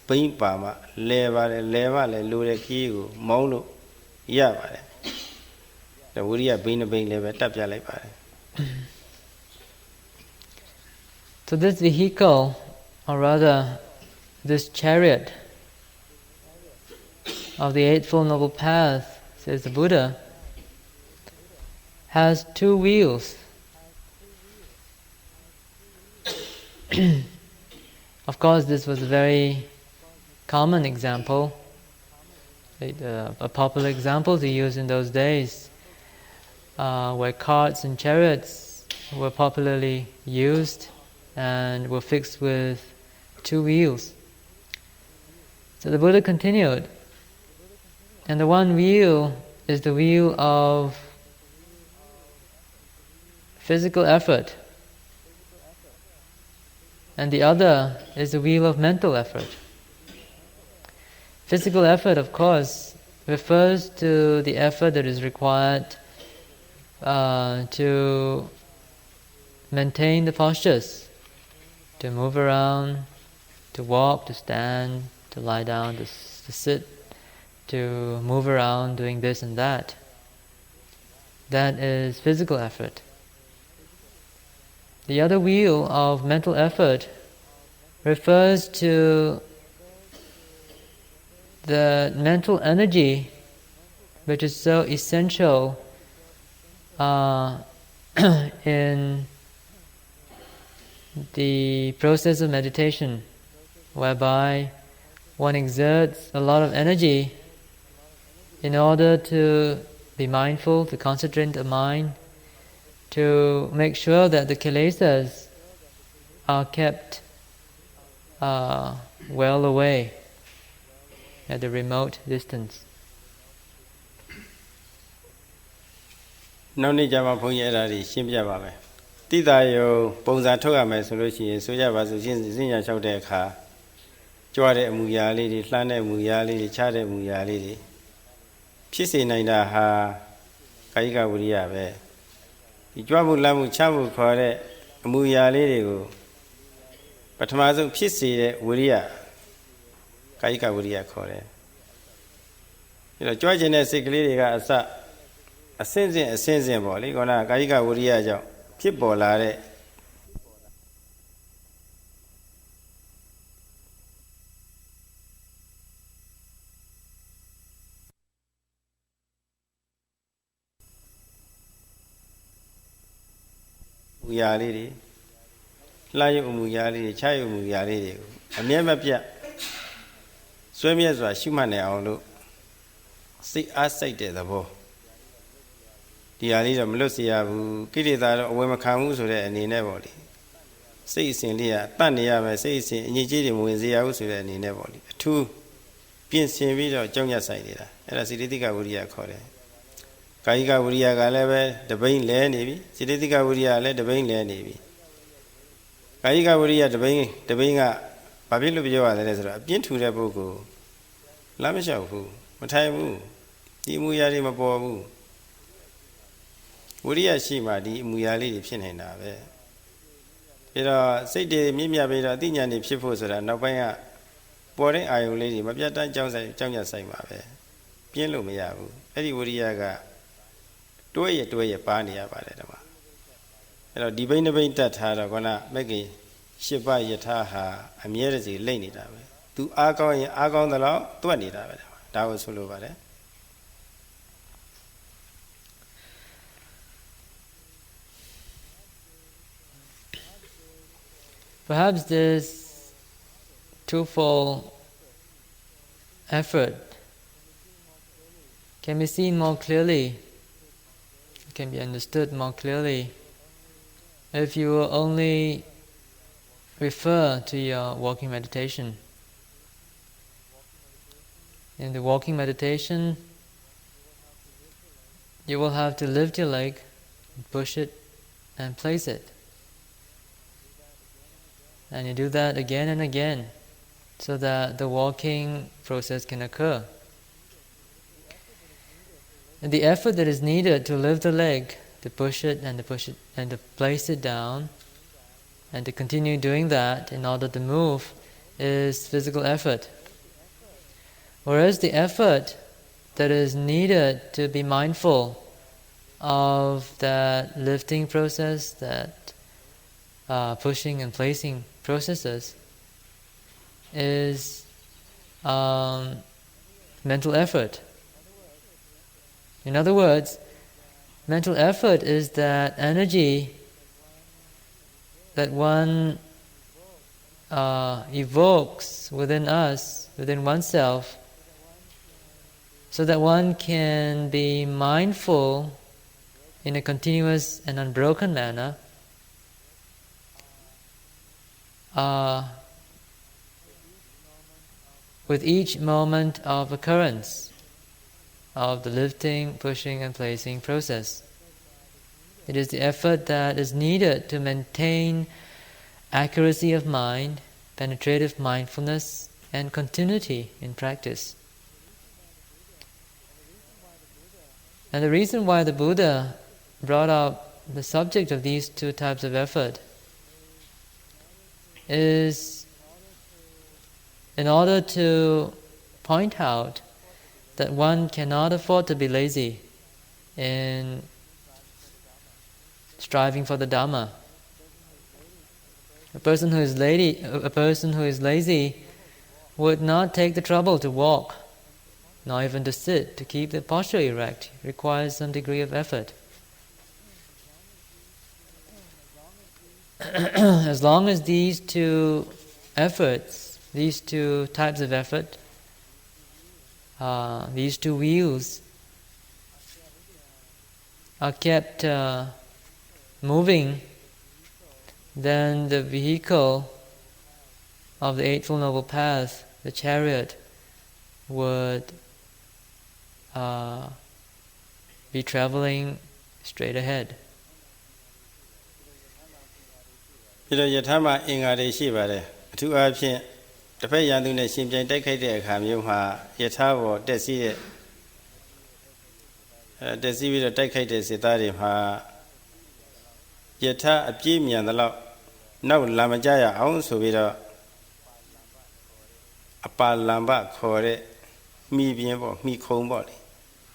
ဘိန်းပါမှလဲပါတယ်လဲမှလည်းလိုတဲ့ခီးကိုမောင်းလို့ရပါတယ်ဒါဝိရိယဘိန်းတစ်ဘိန်းလည်းပဲတတ်ပြလိုက်ပါတယ် So this vehicle, or rather this chariot of the Eightfold Noble Path, says the Buddha, has two wheels. Of course, this was a very common example, a popular example to use in those days, where carts and chariots were popularly used and were fixed with two wheels. So the Buddha continued, and the one wheel is the wheel of physical effort, and the other is the wheel of mental effort. Physical effort, of course, refers to the effort that is required to maintain the postures, to move around, to walk, to stand, to lie down, to sit, to move around doing this and that. That is physical effort. The other wheel of mental effort refers to the mental energy which is so essential in the process of meditation, whereby one exerts a lot of energy in order to be mindful, to concentrate the mind, to make sure that the kilesas are kept well away at a remote distance. နောက်နေ့ကျမှဘုန်းကြီးအဲ့ဒါတွေရှင်းပြပါမယ်တိတာယုံပုံစံထုတ်ရမယ်ဆိုလို့ရှိရင်ဆိုကြပါစို့ရှင်းစဉ္ညာလျှောက်တဲ့အခါ Joare Muyali, Lane Muyali, Chade Muyali. Pisi Naida ha Kaika Uriabe. Joabu Lamu Chamu Kore Muyali. But Mazu Pisi Uria Kaika Uria Kore. You know, George and Secretary a sensing body, gonna Kaika Uria, people are Muyali, Layo Muyali, Chayo Muyali, a never pia. Swim as was human on see us say the bow. The Alida Melusia, who kitty that women come to the any nebody. Say in Lia, Tania, say in Nigeria, with the house to any nebody. Two pins in video, Jonia Sidida, and a Sidica Uria Core. Kaika Uria Galebe, the Bain Land Navy, Sidica Uria led the Bain Land Navy. Kaika Uria, the Bain, Pabilo Viola, the Bien to the Bogo. Lamisha, who, what I move. The Muyali Mabu Uria Shima, the Muyali Pinena. Say the Mimia Beda, Dinan, people that are not buying a boarding iron lady, Mabiata Jonia Saima. Pielo Miabu, Eddie Uriaga, do a pania by the Debane of that had a gonna make a Shiba Yataha, a Mierzi Lane it. To Argon the law, 20. That was all over there. Perhaps this twofold effort can be seen more clearly, can be understood more clearly if you only refer to your walking meditation. In the walking meditation, you will have to lift your leg, push it, and place it. And you do that again and again, so that the walking process can occur. And the effort that is needed to lift the leg, to push it, and to place it down, and to continue doing that in order to move, is physical effort. Whereas the effort that is needed to be mindful of that lifting process, that pushing and placing processes, is mental effort. In other words, mental effort is that energy that one evokes within us, within oneself, so that one can be mindful in a continuous and unbroken manner with each moment of occurrence of the lifting, pushing and placing process. It is the effort that is needed to maintain accuracy of mind, penetrative mindfulness and continuity in practice. And the reason why the Buddha brought up the subject of these two types of effort is in order to point out that one cannot afford to be lazy in striving for the Dhamma. A person who is lazy would not take the trouble to walk, nor even to sit, to keep the posture erect. It requires some degree of effort. As long as these two efforts, these two types of effort, these two wheels are kept moving, then the vehicle of the Eightfold Noble Path, the chariot, would be traveling straight ahead. တစ်ဖက်ရန်သူနဲ့ရှင်ပြိုင်တိုက်ခိုက်တဲ့အခါမျိုးမှာယထာဘောတက်စီးတဲ့တက်စီးပြီးတော့တိုက်ခိုက်တဲ့စစ်သားတွေမှာယထာအပြည့်မြန်သလောက်နောက်လာမကြရအောင်ဆိုပြီးတော့အပါလံဘခေါ်တဲ့မိပြင်းပေါ့မိခုံပေါ့လေ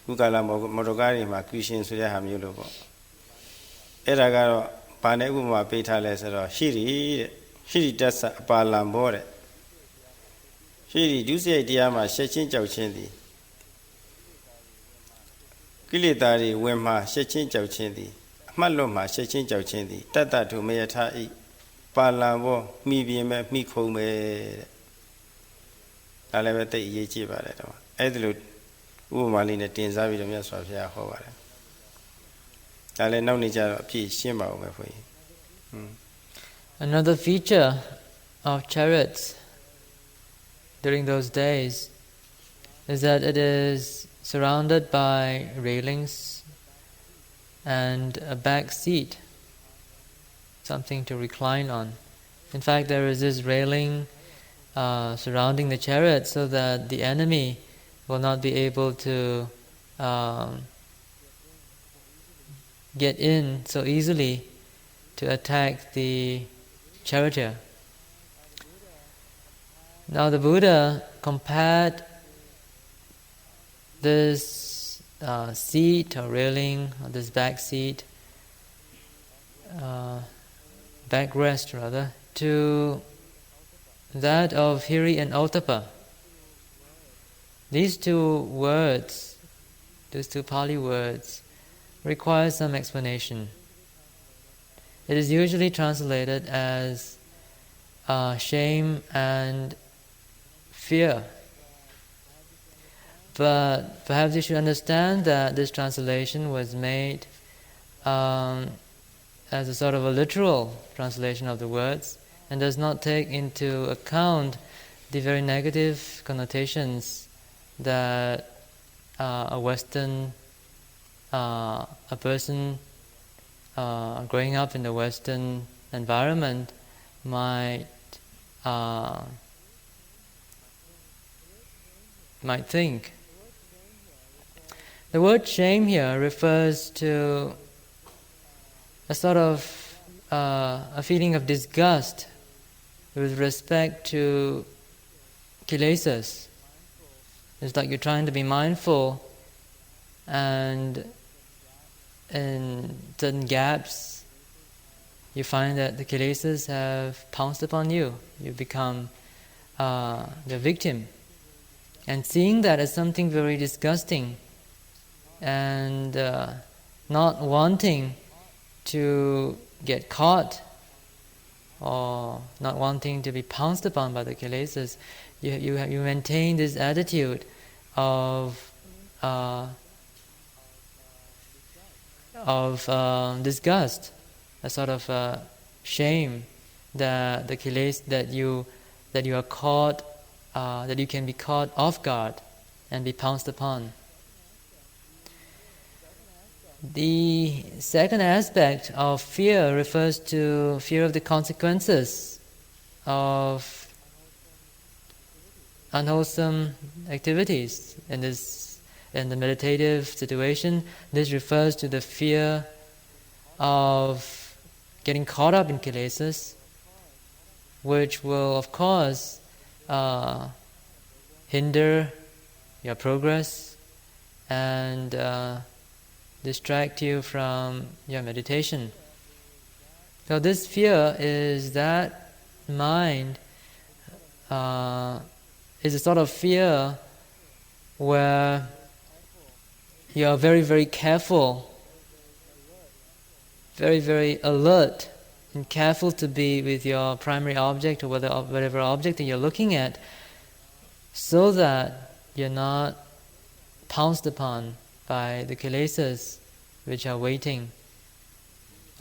ခုကလာမော်တော်ကားတွေမှာကျူရှင်ဆိုတဲ့ဟာမျိုးလို့ပေါ့အဲ့ဒါကတော့ဘာနဲ့ဥပမာပေးထားလဲဆိုတော့ရှိရီတက်ဆအပါလံဘောတဲ့ရှိရီဒုစရိုက်တရားမှာရှက်ချင်းကြောက်ချင်းသည်ကိလေသာတွေဝင်မှာရှက်ချင်းကြောက်ချင်းသည်အမှတ်လွတ်မှာရှက်ချင်းကြောက်ချင်းသည်တတ္တထုမယထာဤပါလံဘောမိပြင်းမဲ့မိခုံပဲတဲ့ဒါလည်းပဲသိအရေးကြီးပါတယ်တော့အဲ့ဒီလိုဥပမာလေးနဲ့တင်စားပြီးတော့မြတ်စွာဘုရားဟောပါတယ်ဒါလည်းနောက်နေ့ကျတော့အပြည့်ရှင်းပါဦးမယ်ဘုရား Another feature of chariots during those days is that it is surrounded by railings and a back seat, something to recline on. In fact, there is this railing surrounding the chariot so that the enemy will not be able to get in so easily to attack the charioteer. Now the Buddha compared this seat or railing, or this back seat, backrest rather, to that of Hiri and Ottappa. These two words, those two Pali words, require some explanation. It is usually translated as shame and fear. But perhaps you should understand that this translation was made as a sort of a literal translation of the words and does not take into account the very negative connotations that a Western, a person growing up in the Western environment might think. The word shame here refers to a sort of a feeling of disgust with respect to kilesas. It's like you're trying to be mindful, and in certain gaps you find that the kilesas have pounced upon you. You become the victim. And seeing that as something very disgusting and not wanting to get caught or not wanting to be pounced upon by the kilesas, you maintain this attitude of disgust, a sort of shame that the kilesas that you are caught, that you can be caught off guard and be pounced upon. The second aspect of fear refers to fear of the consequences of unwholesome activities. In the meditative situation, this refers to the fear of getting caught up in kilesas, which will, of course, hinder your progress and distract you from your meditation. So this fear is that mind is a sort of fear where you are very, very careful, very, very alert and careful to be with your primary object or whatever object that you're looking at, so that you're not pounced upon by the kilesas which are waiting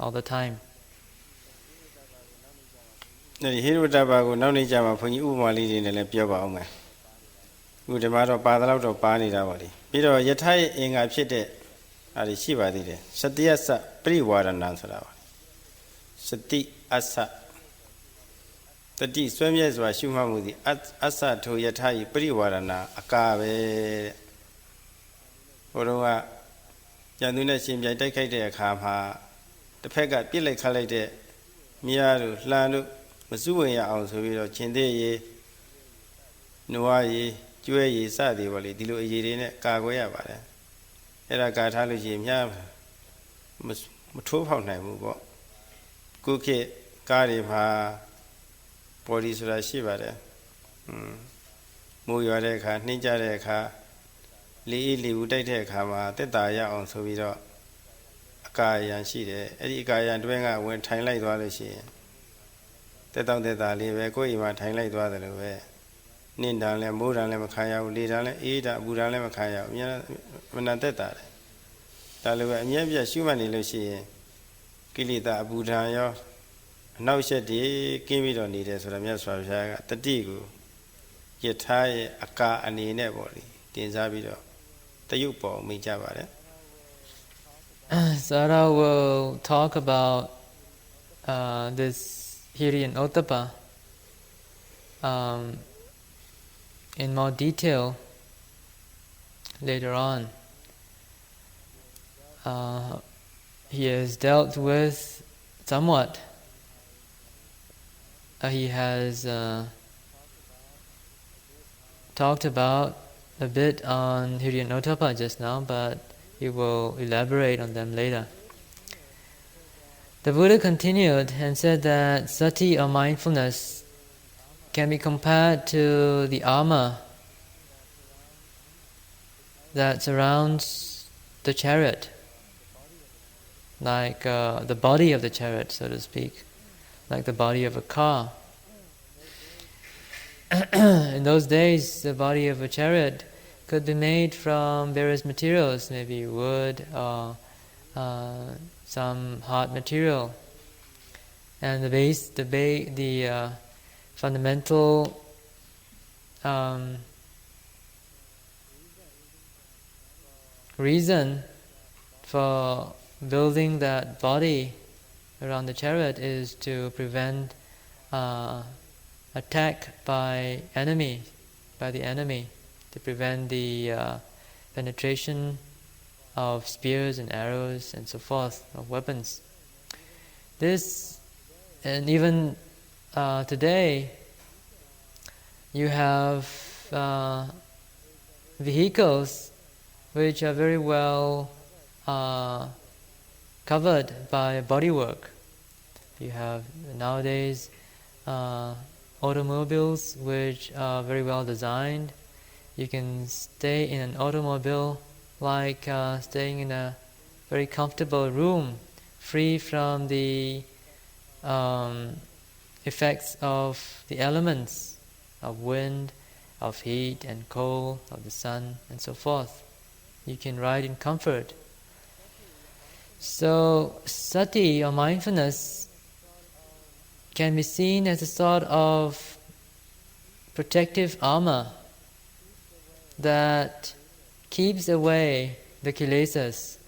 all the time. ဒီဟိရဝတ္တပါကိုနောက်နေ့ကျမှဘုန်းကြီးဥပမာလေးတွေနဲ့လည်းပြောပါအောင်မယ်။ဒီမှာတော့ပါသလောက်တော့ပါနေတာပါလေ။ပြီးတော့ယထာရဲ့အင်္ဂါဖြစ်တဲ့အားတွေရှိပါသေးတယ်။စတိယသပရိဝါရဏံဆိုတာပါ။စတိအသ တတိဆွဲမြဲစွာရှုမှတ်မှုသည်အဆထိုယထာဤပရိဝါရဏအကာပဲဘုရောကဉာဏ်သူနဲ့ရှင်ပြိုင်တိုက်ခိုက်တဲ့အခါမှာတစ်ဖက်ကပြစ်လိုက်ခတ်လိုက်တဲ့မြားတို့လှန်တို့မစုဝင်ရအောင်ဆိုပြီးတော့ရှင်သေးရေနွားရေကျွဲရေစသည်ပေါ့လေဒီလိုအရေးတွေနဲ့ကာကွယ်ရပါတယ်အဲ့ဒါကာထားလို့ရှိရင်မြားမထိုးဖောက်နိုင်ဘူးပေါ့ခုခေတ်ကားတွေမှာပေါ်ဒီဆိုတာရှိပါတယ်မိုးရွာတဲ့အခါနှင်းကြတဲ့အခါလေအေးလေဦးတိုက်တဲ့အခါမှာတက်တာရအောင်ဆိုပြီးတော့အကာအယံရှိတယ်အဲ့ဒီအကာအယံတွင်းကဝင်ထိုင်လိုက်သွားလို့ရှိရင်တက်တောင့်တက်တာလေးပဲကိုယ့်အိမ်မှာထိုင်လိုက်သွားတယ်လို့ပဲနှင်းတန်လဲမိုးတန်လဲမခံရဘူးလေတန်လဲအေးတန်အပူတန်လဲမခံရဘူးအများမနတက်တာတယ်ဒါလိုပဲအမြဲပြရှုမှတ်နေလို့ရှိရင်ကိလေသာအပူဒဏ်ရောအနောက်ရှက်တွေကင်းပြီးတော့နေတယ်ဆိုတော့မြတ်စွာဘုရားကတတိကိုယထာရဲ့အကာအနေနဲ့ပေါ့လေတင်စားပြီးတော့တယုတ်ပေါ်မိကြပါတယ် Sayadaw will talk about this Hiri and Ottappa in more detail later on. He has dealt with somewhat. He has talked about a bit on Hiri and Ottappa just now, but he will elaborate on them later. The Buddha continued and said that sati or mindfulness can be compared to the armor that surrounds the chariot, like the body of the chariot, so to speak, like the body of a car. In those days, the body of a chariot could be made from various materials, maybe wood or some hard material. And the fundamental reason for building that body around the chariot is to prevent attack by the enemy, to prevent the penetration of spears and arrows and so forth, of weapons. This, and even today, you have vehicles which are very well covered by bodywork. You have nowadays automobiles which are very well designed. You can stay in an automobile like staying in a very comfortable room, free from the effects of the elements, of wind, of heat and cold, of the sun and so forth. You can ride in comfort. So sati or mindfulness can be seen as a sort of protective armor that keeps away the kilesas,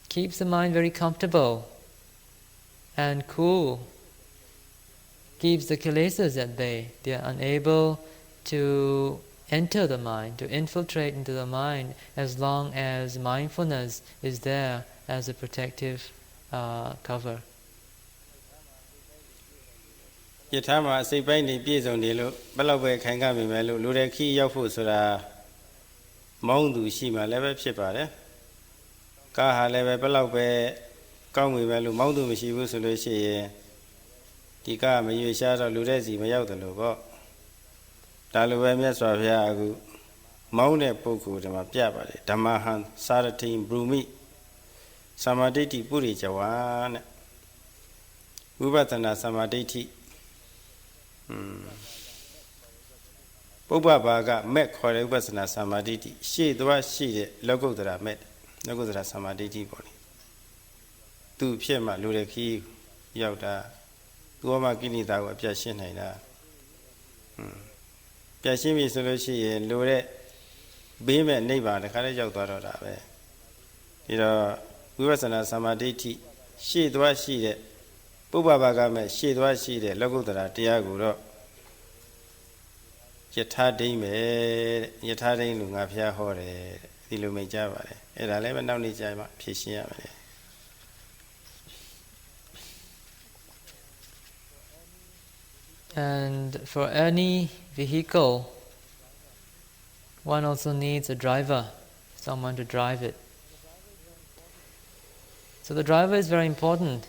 keeps the mind very comfortable and cool, keeps the kilesas at bay. They are unable to enter the mind, to infiltrate into the mind, as long as mindfulness is there as a protective cover. ယထာမှာအစိတ်ပိုင်းနေပြည့်စုံနေလို့ဘယ်လောက်ပဲခိုင်ခံမိမယ်လို့လူတဲ့ခီးရောက်ဖို့ဆိုတာမောင်းသူရှိမှလည်းပဲဖြစ်ပါတယ်ကားဟာလည်းပဲဘယ်လောက်ပဲကောင်းမိမယ်လို့မောင်းသူမရှိဘူးဆိုလို့ရှိရင်ဒီကားမရွေရှားတော့လူတဲ့စီမရောက်တယ်လို့ပေါ့ဒါလိုပဲမြတ်စွာဘုရားအခုမောင်းတဲ့ပုဂ္ဂိုလ်တွေမှာပြပါတယ်ဓမ္မဟံစာရတိဘရူမိသမာဓိဋ္ဌိပုရိจဝါနဲ့ဝိပဿနာသမာဓိဋ္ဌိပုပ္ပဘာကမဲ့ခေါ်တဲ့ဥပ္ပစနာသမာဓိဋ္ဌိရှေ့သွားရှိတဲ့လောကုတ္တရာမဲ့လောကုတ္တရာသမာဓိဋ္ဌိပေါ့လေသူဖြစ်မှလူတဲ့ခီးရောက်တာသူ့မှာကိလေသာကိုအပြတ်ရှင်းနိုင်တာပြတ်ရှင်းပြီဆိုလို့ရှိရင်လူတဲ့ဘေးမဲ့နိဗ္ဗာန်တခါတည်းရောက်သွားတော့တာပဲဒီတော့ဝိပဿနာသမာဓိဋ္ဌိရှေ့သွားရှိတဲ့ Pubabagame, she was she the Logudra, Tiago, Yetadime, Yetadin Lungapia Hore, Ilumejava, and 11 now needs Pishia. And for any vehicle, one also needs a driver, someone to drive it. So the driver is very important.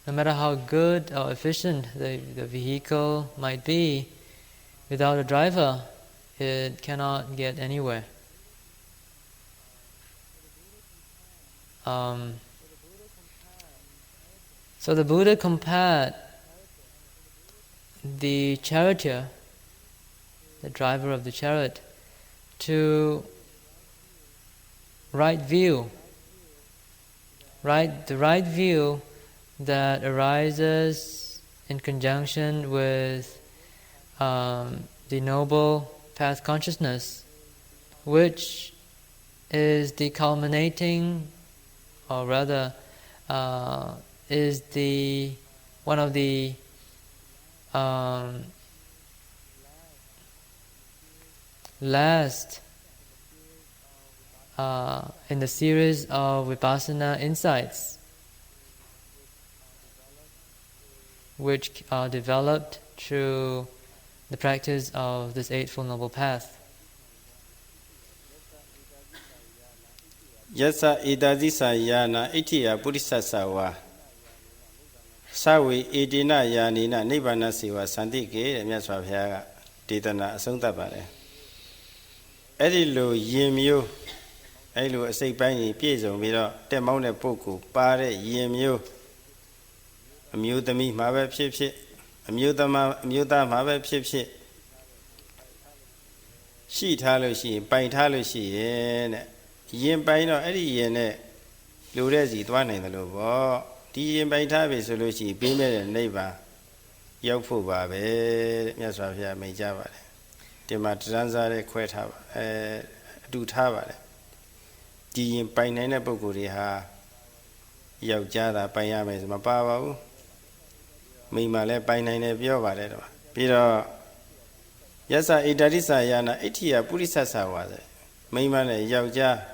No matter how good or efficient the vehicle might be, without a driver, it cannot get anywhere. So the Buddha compared the charioteer, the driver of the chariot, to right view. The right view that arises in conjunction with the noble path consciousness, which is the culminating, or rather, is the one of the last in the series of Vipassana insights, which are developed through the practice of this Eightfold Noble Path. Yasa Idadi Sayana, Itia Buddhisa Sawa. Sawi Idina Yanina, Nibbana Siwa, Sandiki, and Yaswavia, Ditana, Suntabare. Edilu Yimyu, Elu, a sick banging piezo, Miro, Temone Poku, Pare, Yimyu, a mutami, Mabe Pipsi, a muta Mabe Pipsi. She Talushi, Pain Talushi, and Yim Paino, Eddie Yene, Lurezi, one in the Lobo. Di by Tabi Solushi, Bimel and Neighbor, Yofu Babe, Yaswavia Majava, Dematranza, Queta, do Tava, Di by Nana Boguriha, Yaujada, Payames, Mapawa, Mimale by Nana Biova, Piro Yasa Idarisa Yana, Etia, Purisasa was it, Mimale, Yauja.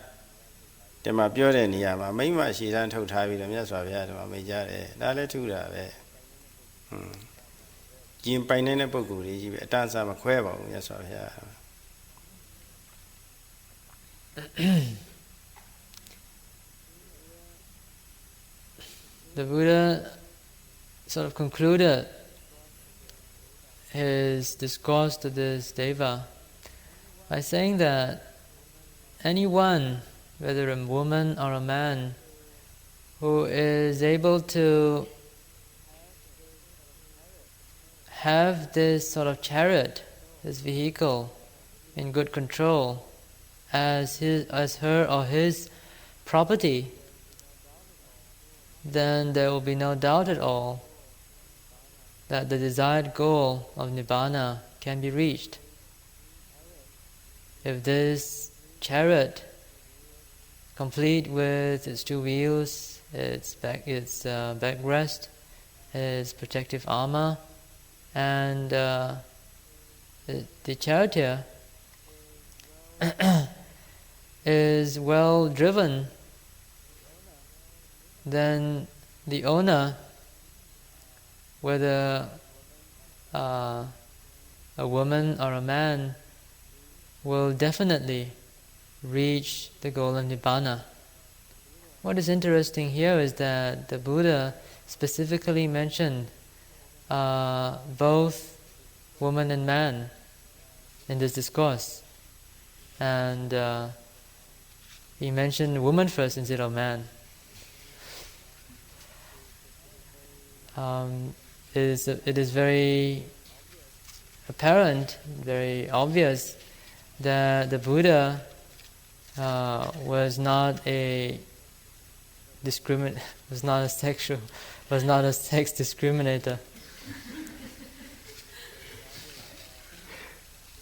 My pure and Yama, Mima, she ran to Tavi, and Yaswavia, Majare, Dale Tura. Jim Painena Boguri, a dance of a quaver, Yaswavia. The Buddha sort of concluded his discourse to this Deva by saying that anyone, whether a woman or a man, who is able to have this sort of chariot, this vehicle, in good control, as her or his property, then there will be no doubt at all that the desired goal of Nibbana can be reached. If this chariot, complete with its two wheels, its backrest, its protective armor, and the charioteer is well driven, then the owner, whether a woman or a man, will definitely reach the goal of Nibbana. What is interesting here is that the Buddha specifically mentioned both woman and man in this discourse. And he mentioned woman first instead of man. It is very apparent, very obvious that the Buddha was not a sex discriminator.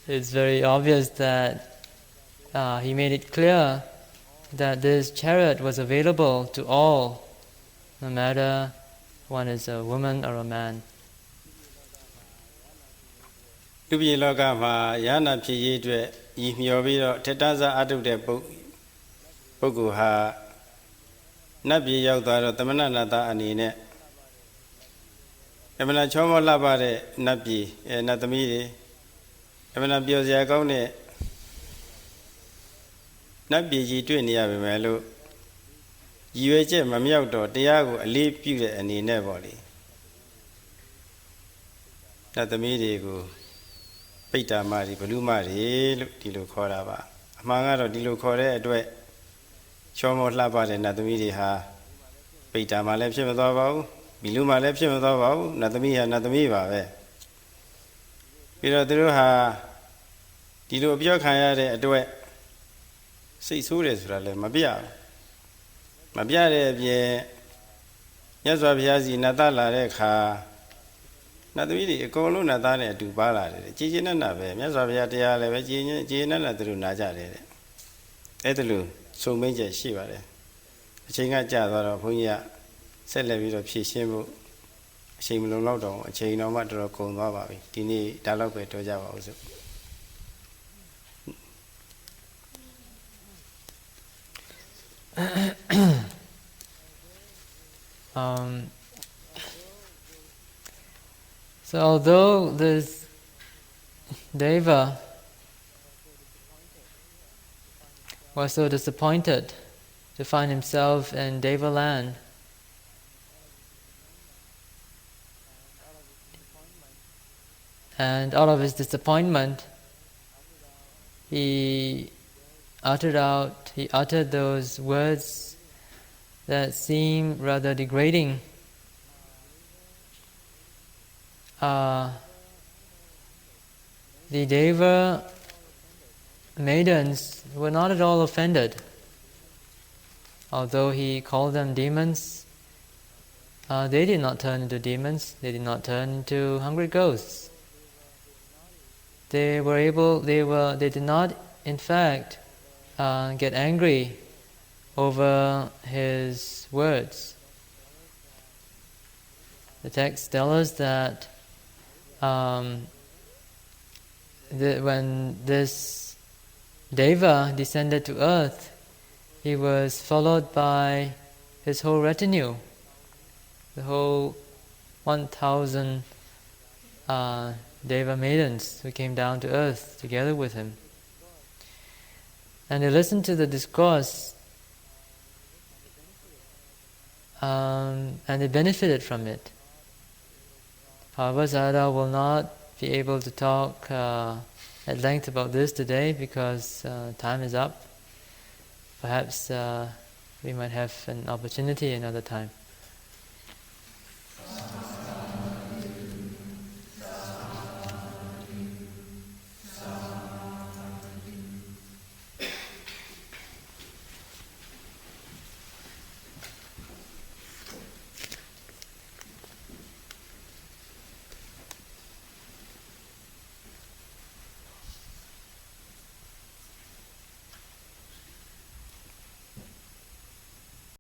It's very obvious that he made it clear that this chariot was available to all, no matter one is a woman or a man. လူပြည်လောကမှာယန္နာဖြစ်ရေးအတွက်ရည်မျှော်ပြီးတော့ထေတ္တဇာအတုတဲ့ပုဂ္ဂိုလ်ဟာနတ်ပြည်ရောက်သွားတော့သမဏနာတအနေနဲ့အမှန်ချောမောလှပတဲ့နတ်ပြည်နတ်သမီးတွေအမှန်ပျော်စရာကောင်းတဲ့နတ်ပြည်ကြီးတွေ့နေရပါမယ်လို့ရည်ရွယ်ချက်မမြောက်တော့တရားကိုအလေးပြုတဲ့အနေနဲ့ပေါ့လေနတ်သမီးတွေကိုပိဋ္ဌာမတွေဘလူမတွေလို့ဒီလိုခေါ်တာပါအမှန်ကတော့ဒီလိုခေါ်တဲ့အတွက်ချောမောလှပတဲ့နတ်သမီးတွေဟာပိဋ္ဌာမလည်းဖြစ်မသွားပါဘူးဘီလူမလည်းဖြစ်မသွားပါဘူးနတ်သမီးဟာနတ်သမီးပါပဲပြီးတော့သူတို့ဟာဒီလိုအပြောခံရတဲ့အတွက်စိတ်ဆိုးတယ်ဆိုတာလည်းမပြတဲ့အပြင်မြတ်စွာဘုရားစီနတ်သားလာတဲ့အခါနတ်သမီးတွေအကုန်လုံးနတ်သားနဲ့အတူပါလာတယ်ကြည်ကျင်နတ်ပဲမြတ်စွာဘုရားတရားလည်းပဲကြည်နတ်သူတို့နာကြတယ်တဲ့အဲ့ဒါလို့စုံမင်းချက်ရှိပါတယ်အချိန်ကကြာသွားတော့ဘုန်းကြီးကဆက်လက်ပြီးတော့ဖြည့်ရှင်းဖို့အချိန်မလုံလောက်တော့အချိန်တော့မှတော်တော်ကုန်သွားပါပြီဒီနေ့ဒါတော့ပဲတော်ကြပါဦးစို့So although this Deva was so disappointed to find himself in Deva land, and out of his disappointment, he uttered those words that seem rather degrading. The Deva maidens were not at all offended. Although he called them demons, they did not turn into demons, they did not turn into hungry ghosts. They did not, in fact, get angry over his words. The text tells us that when this Deva descended to earth, he was followed by his whole retinue, the whole 1,000 Deva maidens who came down to earth together with him. And they listened to the discourse and they benefited from it. However, Sayadaw will not be able to talk at length about this today because time is up. Perhaps we might have an opportunity another time.